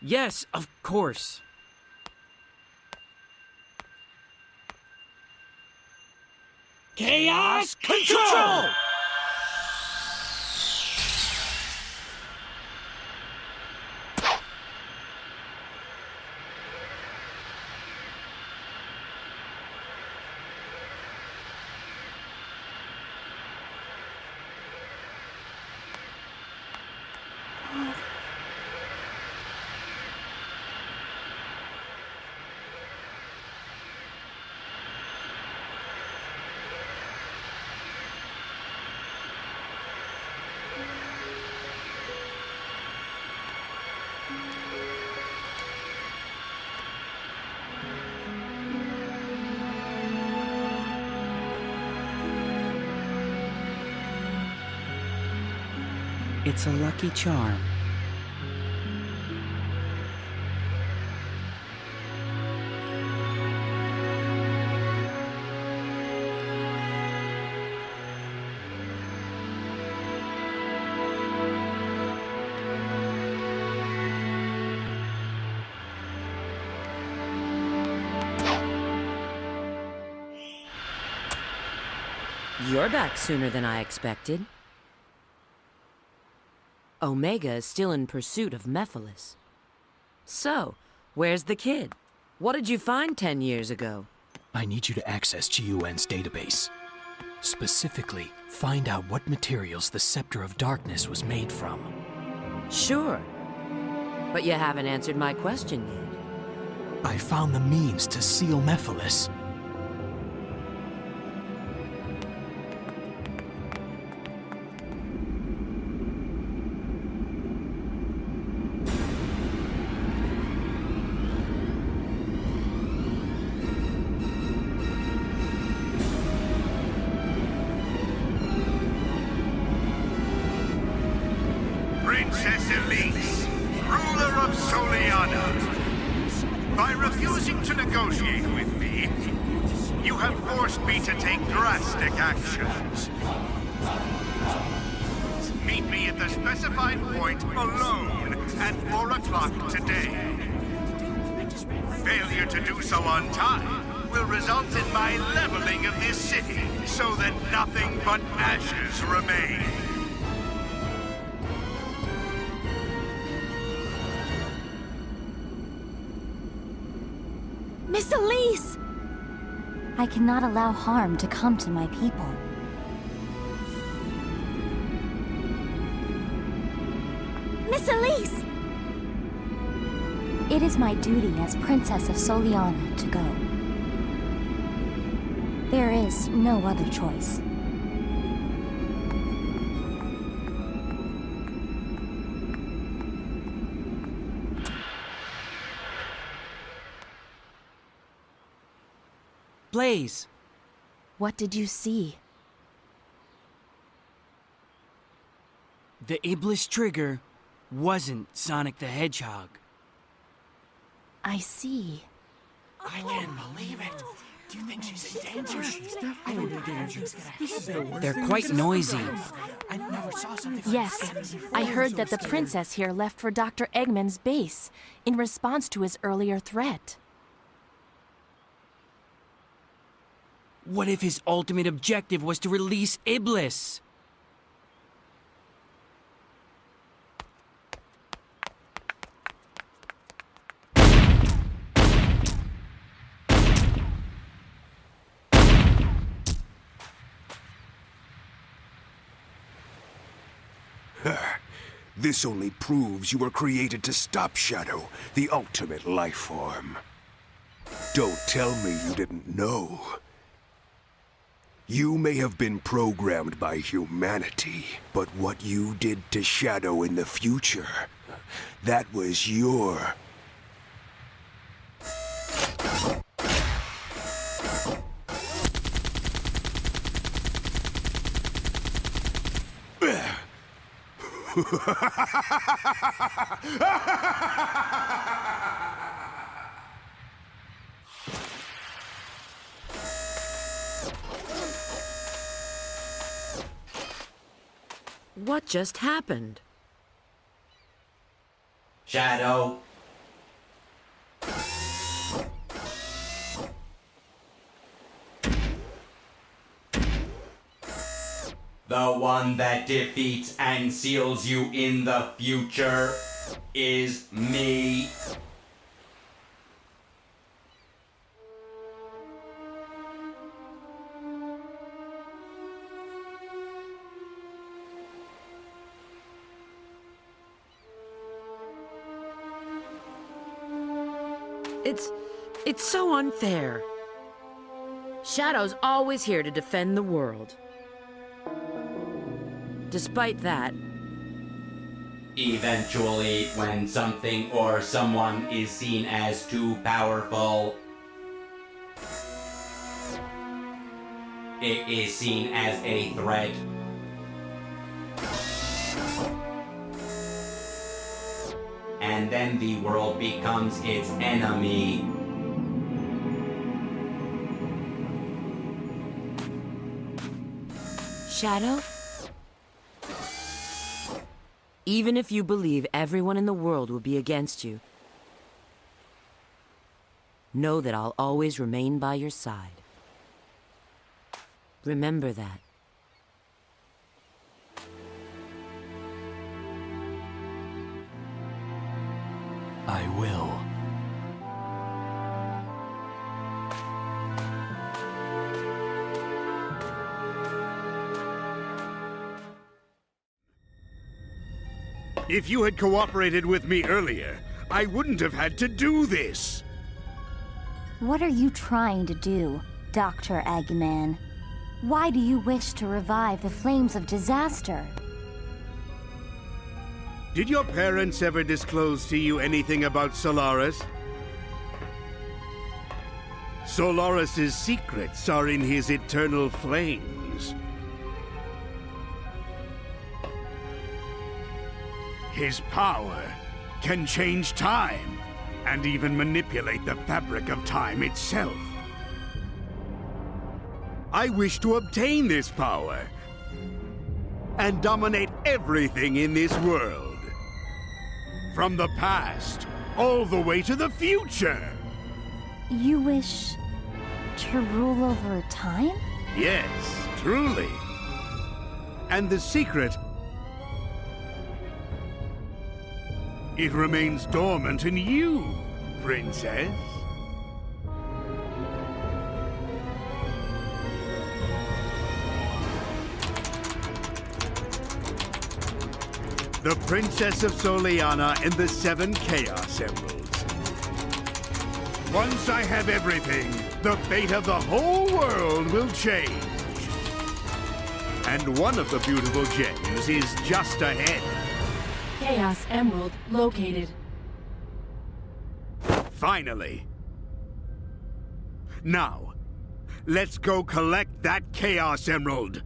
Yes, of course. Chaos control! It's a lucky charm. You're back sooner than I expected. Omega is still in pursuit of Mephiles. So, where's the kid? What did you find 10 years ago? I need you to access GUN's database. Specifically, find out what materials the Scepter of Darkness was made from. Sure. But you haven't answered my question yet. I found the means to seal Mephiles. Princess Elise, ruler of Soliana. By refusing to negotiate with me, you have forced me to take drastic actions. Meet me at the specified point alone at 4 o'clock today. Failure to do so on time will result in my leveling of this city so that nothing but ashes remain. Miss Elise! I cannot allow harm to come to my people. Miss Elise! It is my duty as Princess of Soliana to go. There is no other choice. Blaze! What did you see? The Iblis trigger wasn't Sonic the Hedgehog. I see. I can't believe it. Do you think she's in danger? I don't think They're quite noisy. I never saw something Yes, I heard that the princess here left for Dr. Eggman's base in response to his earlier threat. What if his ultimate objective was to release Iblis? This only proves you were created to stop Shadow, the ultimate life form. Don't tell me you didn't know. You may have been programmed by humanity, but what you did to Shadow in the future, that was your... What just happened? Shadow. The one that defeats and seals you in the future is me. It's so unfair. Shadow's always here to defend the world. Despite that, Eventually, when something or someone is seen as too powerful, it is seen as a threat. And then the world becomes its enemy. Shadow? Even if you believe everyone in the world will be against you, know that I'll always remain by your side. Remember that. I will. If you had cooperated with me earlier, I wouldn't have had to do this. What are you trying to do, Dr. Eggman? Why do you wish to revive the flames of disaster? Did your parents ever disclose to you anything about Solaris? Solaris's secrets are in his eternal flames. His power can change time, and even manipulate the fabric of time itself. I wish to obtain this power, and dominate everything in this world. From the past, all the way to the future. You wish to rule over time? Yes, truly. And the secret... it remains dormant in you, Princess. The Princess of Soliana and the 7 Chaos Emeralds. Once I have everything, the fate of the whole world will change. And one of the beautiful gems is just ahead. Chaos Emerald located. Finally. Now, let's go collect that Chaos Emerald.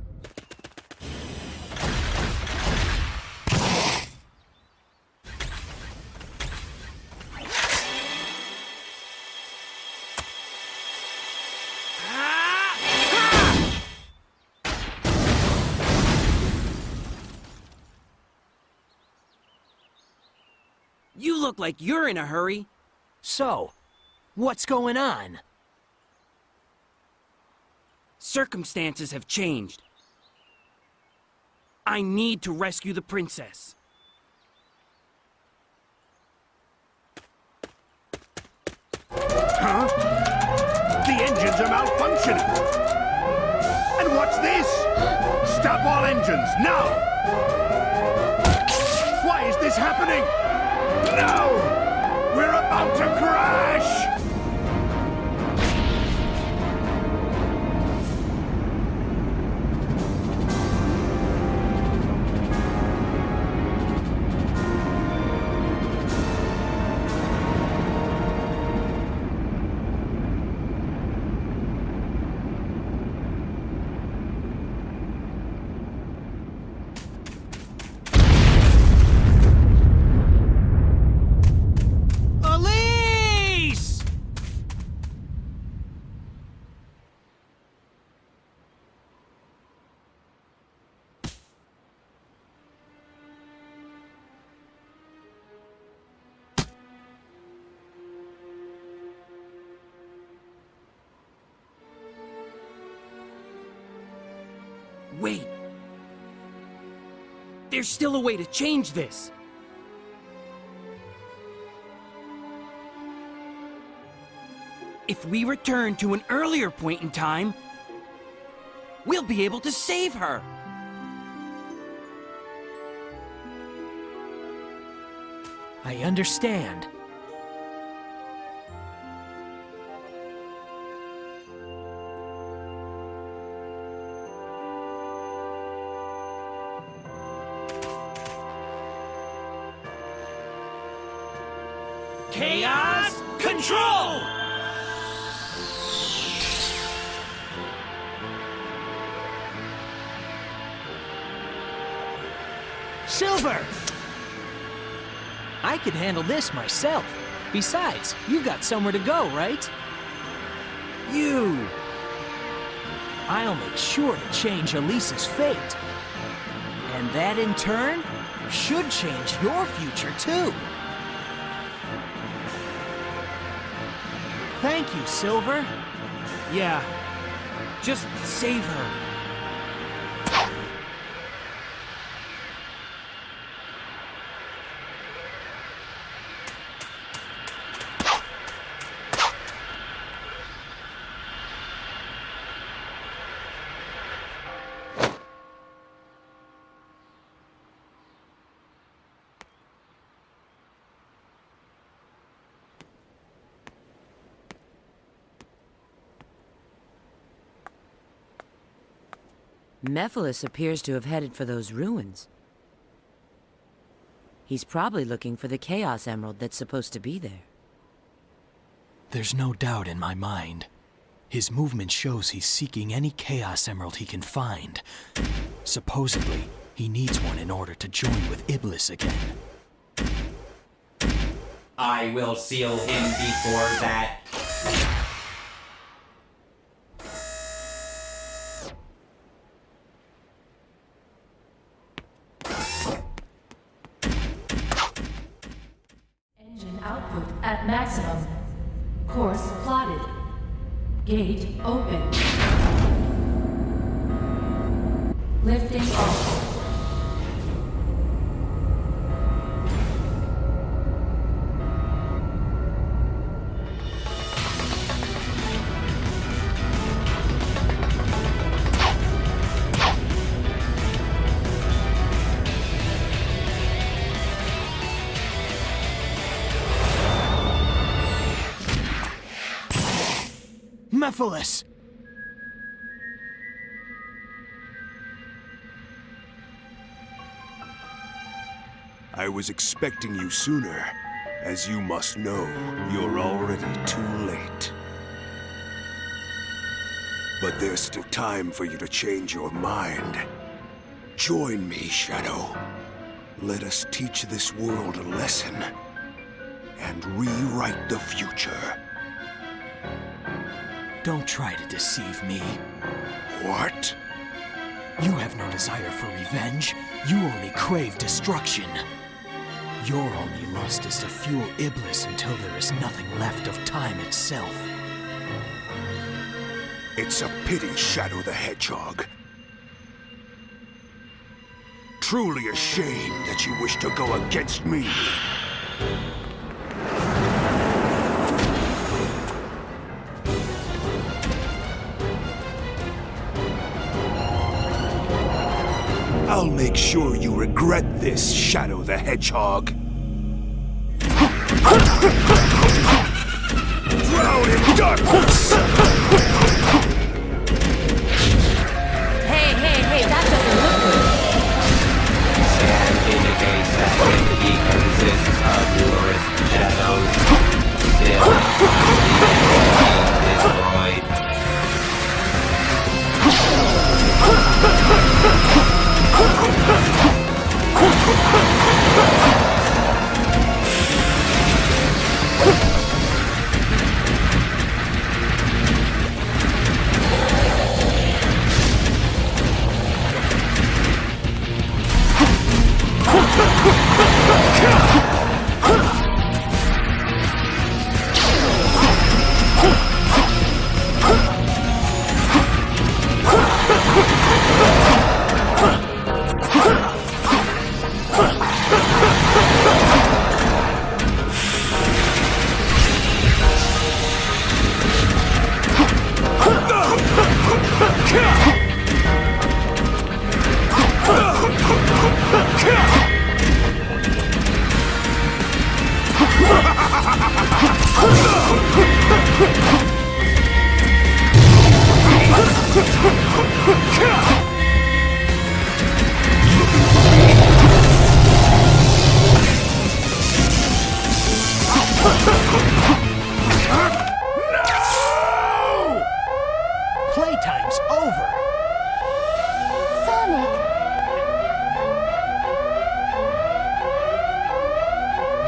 You look like you're in a hurry. So, what's going on? Circumstances have changed. I need to rescue the princess. Huh? The engines are malfunctioning. And what's this? Stop all engines, now! Why is this happening? No! We're about to crash! Wait. There's still a way to change this. If we return to an earlier point in time, we'll be able to save her. I understand. Chaos Control! Silver! I could handle this myself. Besides, you've got somewhere to go, right? You! I'll make sure to change Elisa's fate. And that, in turn, should change your future, too. Thank you, Silver. Yeah, just save her. Mephiles appears to have headed for those ruins. He's probably looking for the Chaos Emerald that's supposed to be there. There's no doubt in my mind. His movement shows he's seeking any Chaos Emerald he can find. Supposedly, he needs one in order to join with Iblis again. I will seal him before that. Engine output at maximum. Course plotted. Gate open. Lifting off. Mephiles! I was expecting you sooner. As you must know, you're already too late. But there's still time for you to change your mind. Join me, Shadow. Let us teach this world a lesson and rewrite the future. Don't try to deceive me. What? You have no desire for revenge. You only crave destruction. Your only lust is to fuel Iblis until there is nothing left of time itself. It's a pity, Shadow the Hedgehog. Truly a shame that you wish to go against me. I'll make sure you regret this, Shadow the Hedgehog. Drown in darkness! Hey, that doesn't look good. Scan indicates that entity consists of numerous shadows. Still, Playtime's over! Sonic!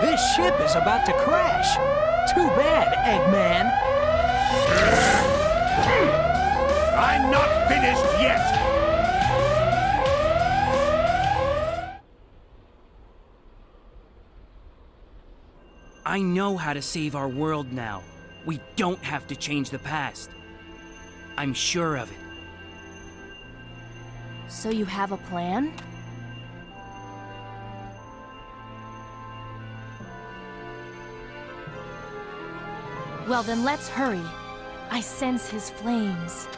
This ship is about to crash! Too bad, Eggman! I'm not finished yet! I know how to save our world now. We don't have to change the past. I'm sure of it. So you have a plan? Well, then let's hurry. I sense his flames.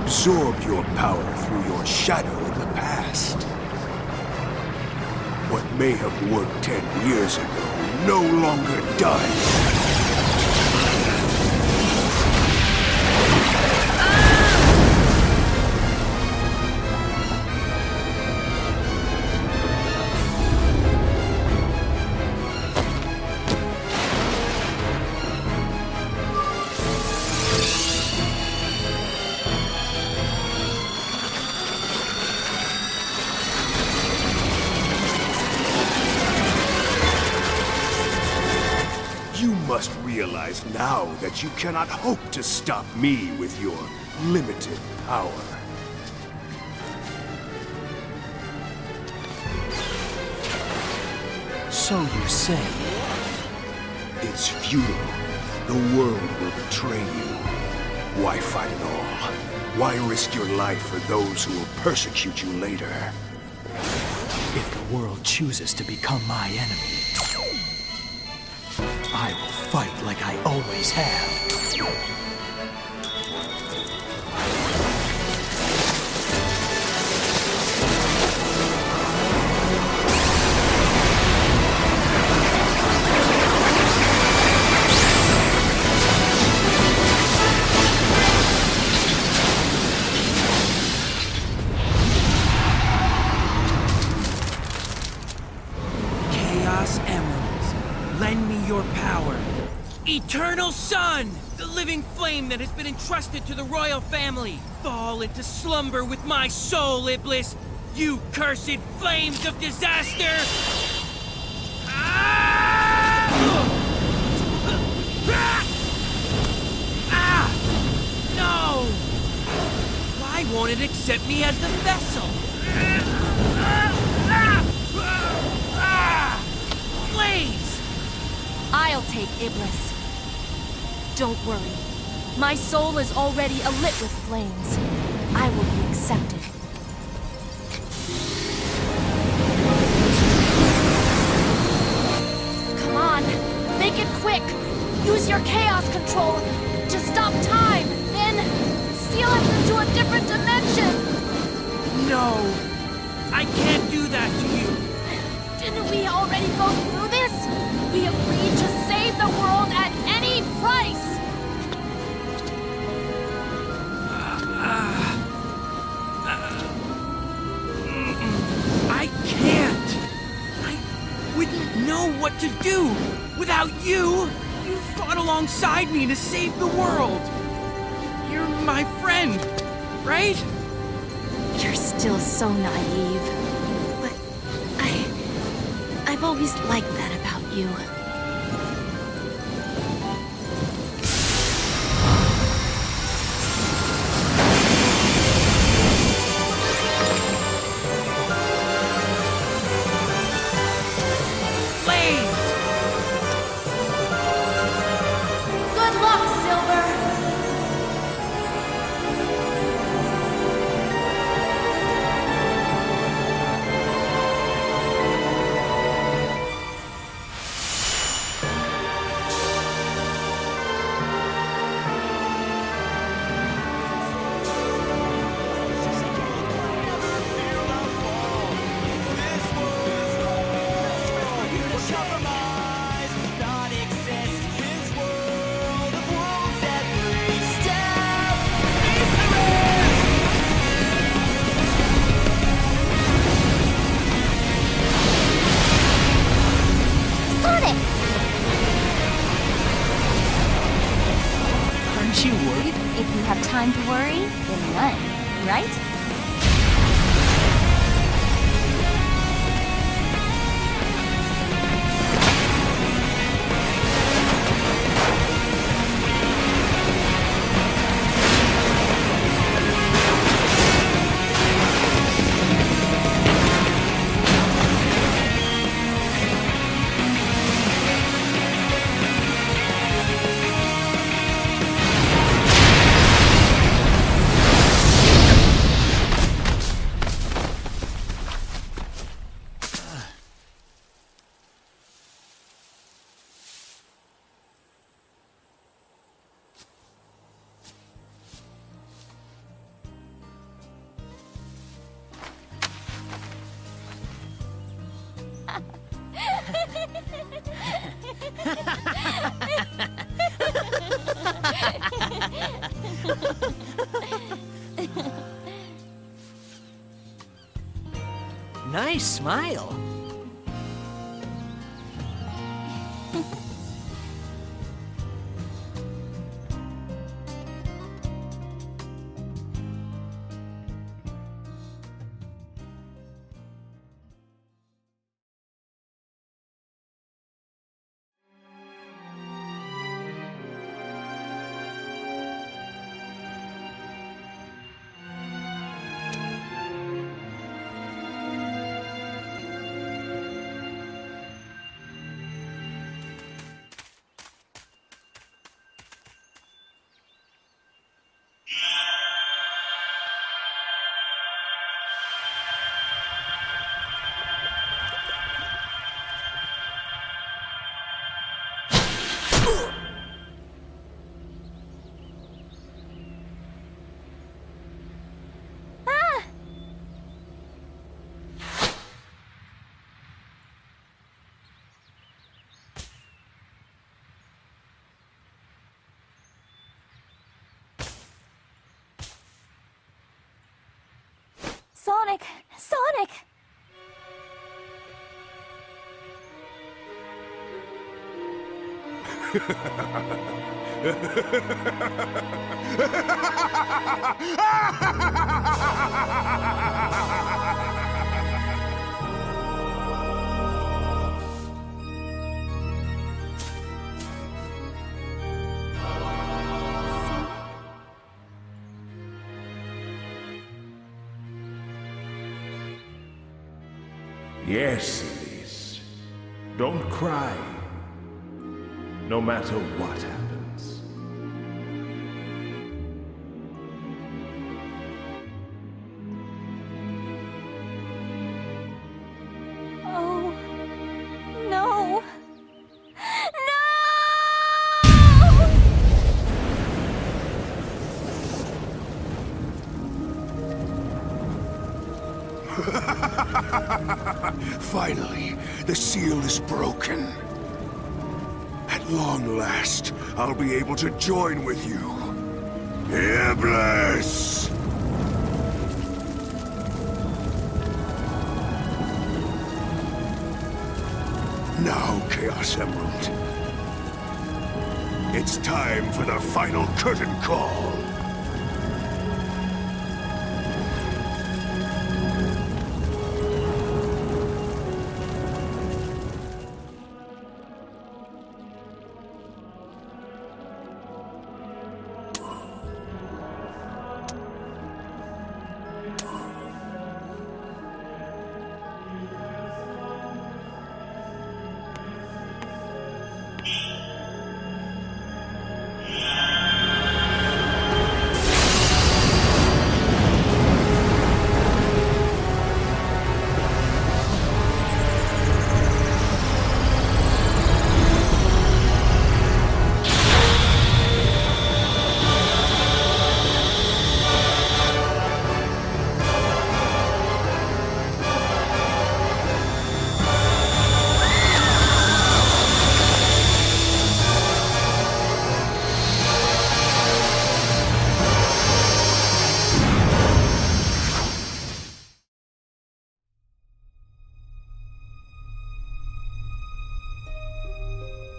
absorbed your power through your shadow in the past. What may have worked 10 years ago no longer does. You must realize now that you cannot hope to stop me with your limited power. So you say. It's futile. The world will betray you. Why fight at all? Why risk your life for those who will persecute you later? If the world chooses to become my enemy, I will fight like I always have. Chaos Emeralds, lend me your power. Eternal Sun, the living flame that has been entrusted to the royal family. Fall into slumber with my soul, Iblis, you cursed flames of disaster! Ah! Ah! No! Why won't it accept me as the vessel? Blaze! I'll take Iblis. Don't worry. My soul is already alit with flames. I will be accepted. Come on, make it quick. Use your chaos control to stop time. Then seal us into a different dimension. No! I can't do that to you! Didn't we already go through this? We agreed to save the world at any price! I can't! I wouldn't know what to do without you! You fought alongside me to save the world! You're my friend, right? You're still so naive. But I've always liked that about you. Good luck, Silver! Aren't you worried? If you have time to worry, then none, right? Nice smile. Sonic! Sonic! Yes, Elise. Don't cry. No matter what happens. Oh, no. Finally, the seal is broken. At long last, I'll be able to join with you. Iblis! Now, Chaos Emerald. It's time for the final curtain call.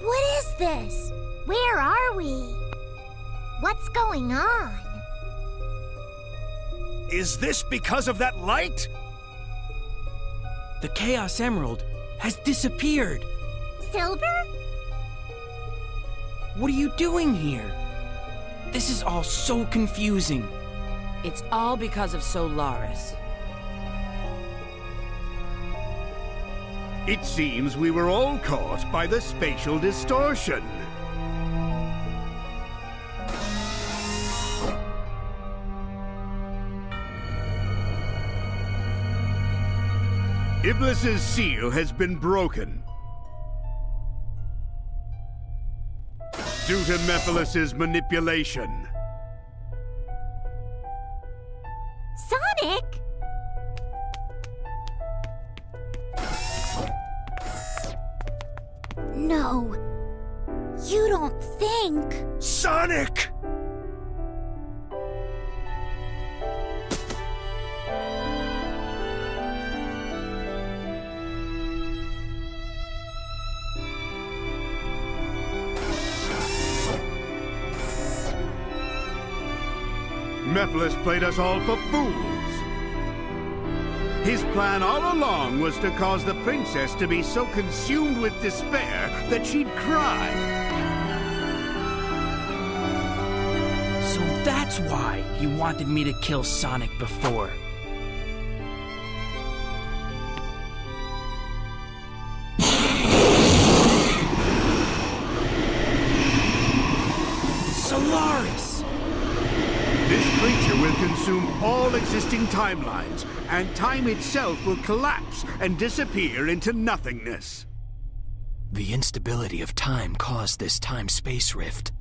What is this? Where are we? What's going on? Is this because of that light? The Chaos Emerald has disappeared. Silver? What are you doing here? This is all so confusing. It's all because of Solaris. It seems we were all caught by the spatial distortion. Iblis's seal has been broken. Due to Mephilus's manipulation. Sonic? No. You don't think... Sonic! Mephiles played us all for fools. His plan all along was to cause the princess to be so consumed with despair that she'd cry. So that's why he wanted me to kill Sonic before. Solaris! This creature will consume all existing timelines, and time itself will collapse and disappear into nothingness. The instability of time caused this time-space rift.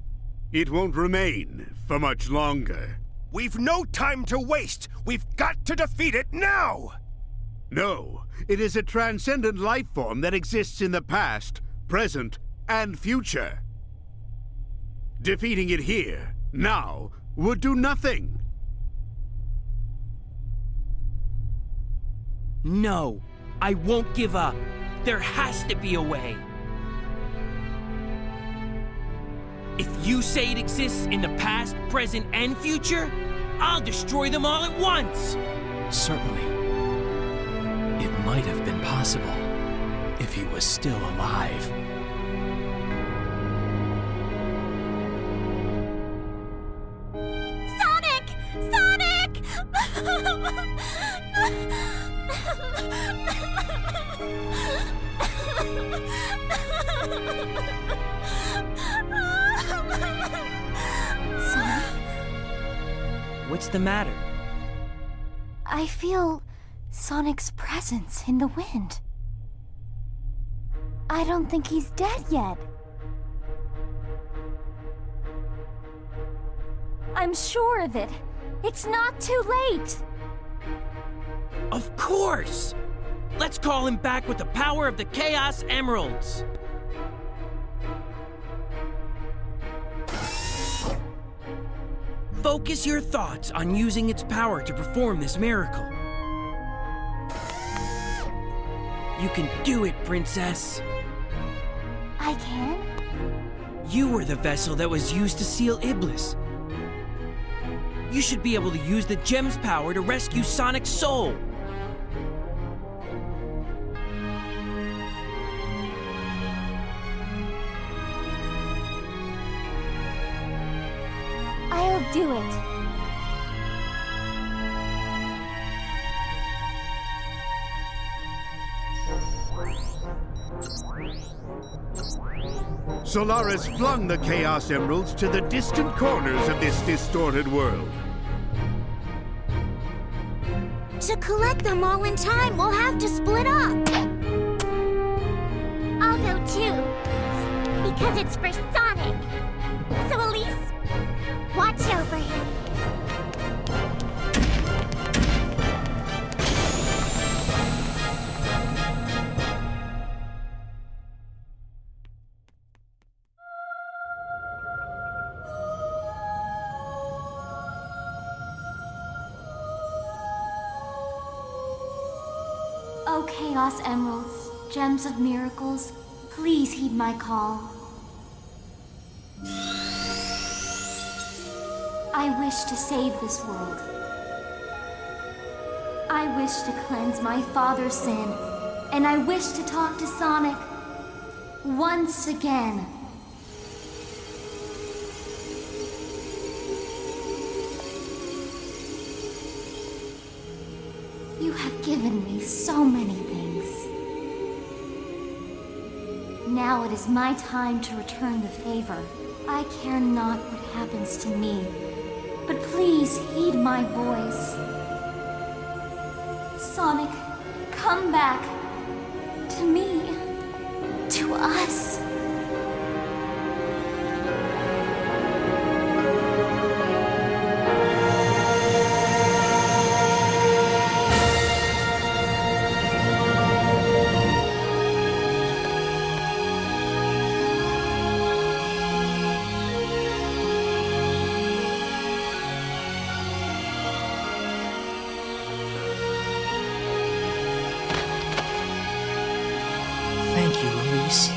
It won't remain for much longer. We've no time to waste! We've got to defeat it now! No, it is a transcendent life form that exists in the past, present, and future. Defeating it here, now, would do nothing. No, I won't give up. There has to be a way. If you say it exists in the past, present, and future, I'll destroy them all at once! Certainly. It might have been possible if he was still alive. Sonic! Sonic! Sonic, What's the matter? I feel Sonic's presence in the wind. I don't think he's dead yet. I'm sure of it. It's not too late. Of course! Let's call him back with the power of the Chaos Emeralds! Focus your thoughts on using its power to perform this miracle. You can do it, Princess! I can? You were the vessel that was used to seal Iblis. You should be able to use the gem's power to rescue Sonic's soul. I'll do it. Solaris flung the Chaos Emeralds to the distant corners of this distorted world. To collect them all in time, we'll have to split up. I'll go too. Because it's for Sonic. So Elise, watch over him. Oh, Chaos Emeralds, Gems of Miracles, please heed my call. I wish to save this world. I wish to cleanse my father's sin, and I wish to talk to Sonic once again. You have given me so many things. Now it is my time to return the favor. I care not what happens to me, but please heed my voice. Sonic, come back. To me. To us. Thank you, Elise.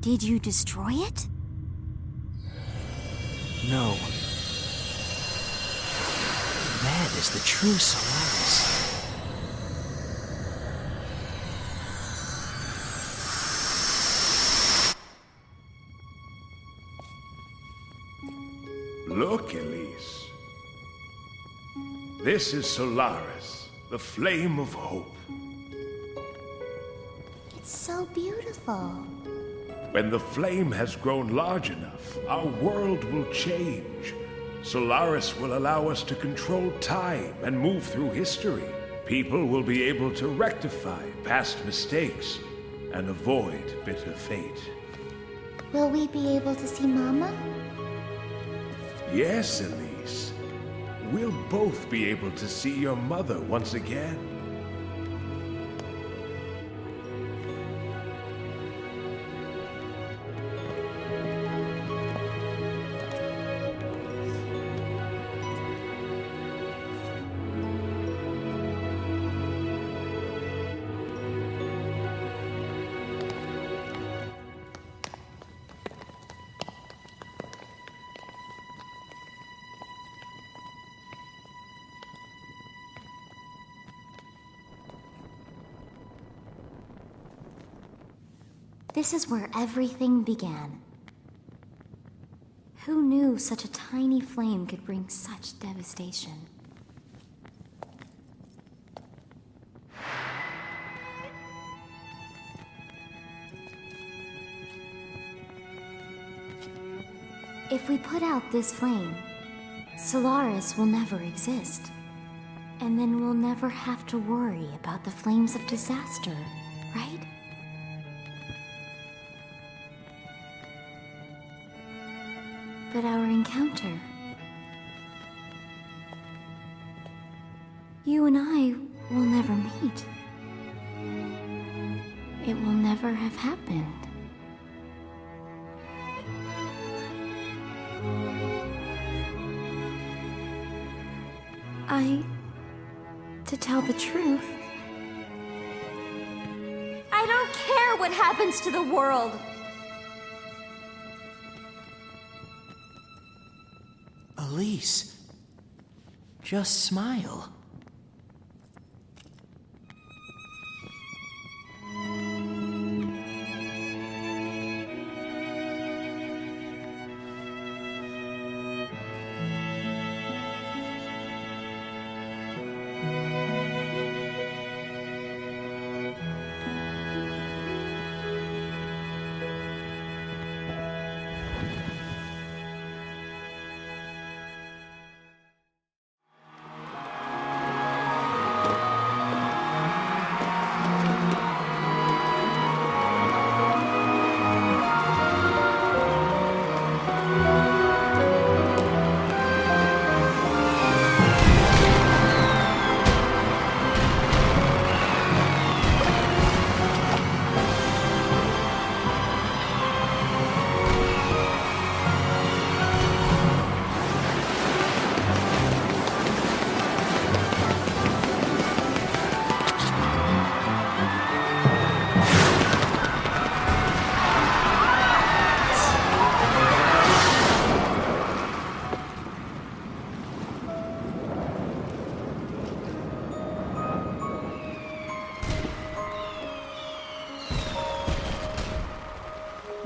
Did you destroy it? No. That is the true Solaris. Look, Elise. This is Solaris, the flame of hope. It's so beautiful. When the flame has grown large enough, our world will change. Solaris will allow us to control time and move through history. People will be able to rectify past mistakes and avoid bitter fate. Will we be able to see Mama? Yes, Elise. We'll both be able to see your mother once again. This is where everything began. Who knew such a tiny flame could bring such devastation? If we put out this flame, Solaris will never exist. And then we'll never have to worry about the flames of disaster, right? But our encounter... You and I will never meet. It will never have happened. To tell the truth, I don't care what happens to the world. Elise, just smile.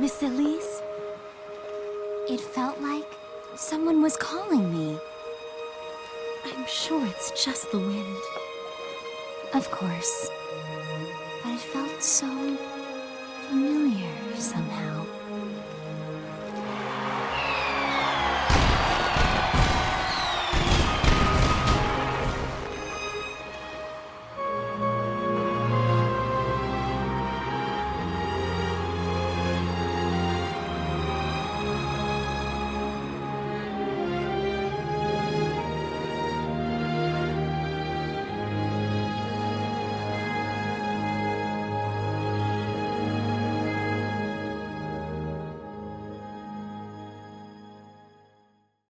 Miss Elise? It felt like someone was calling me. I'm sure it's just the wind. Of course. But it felt so familiar somehow.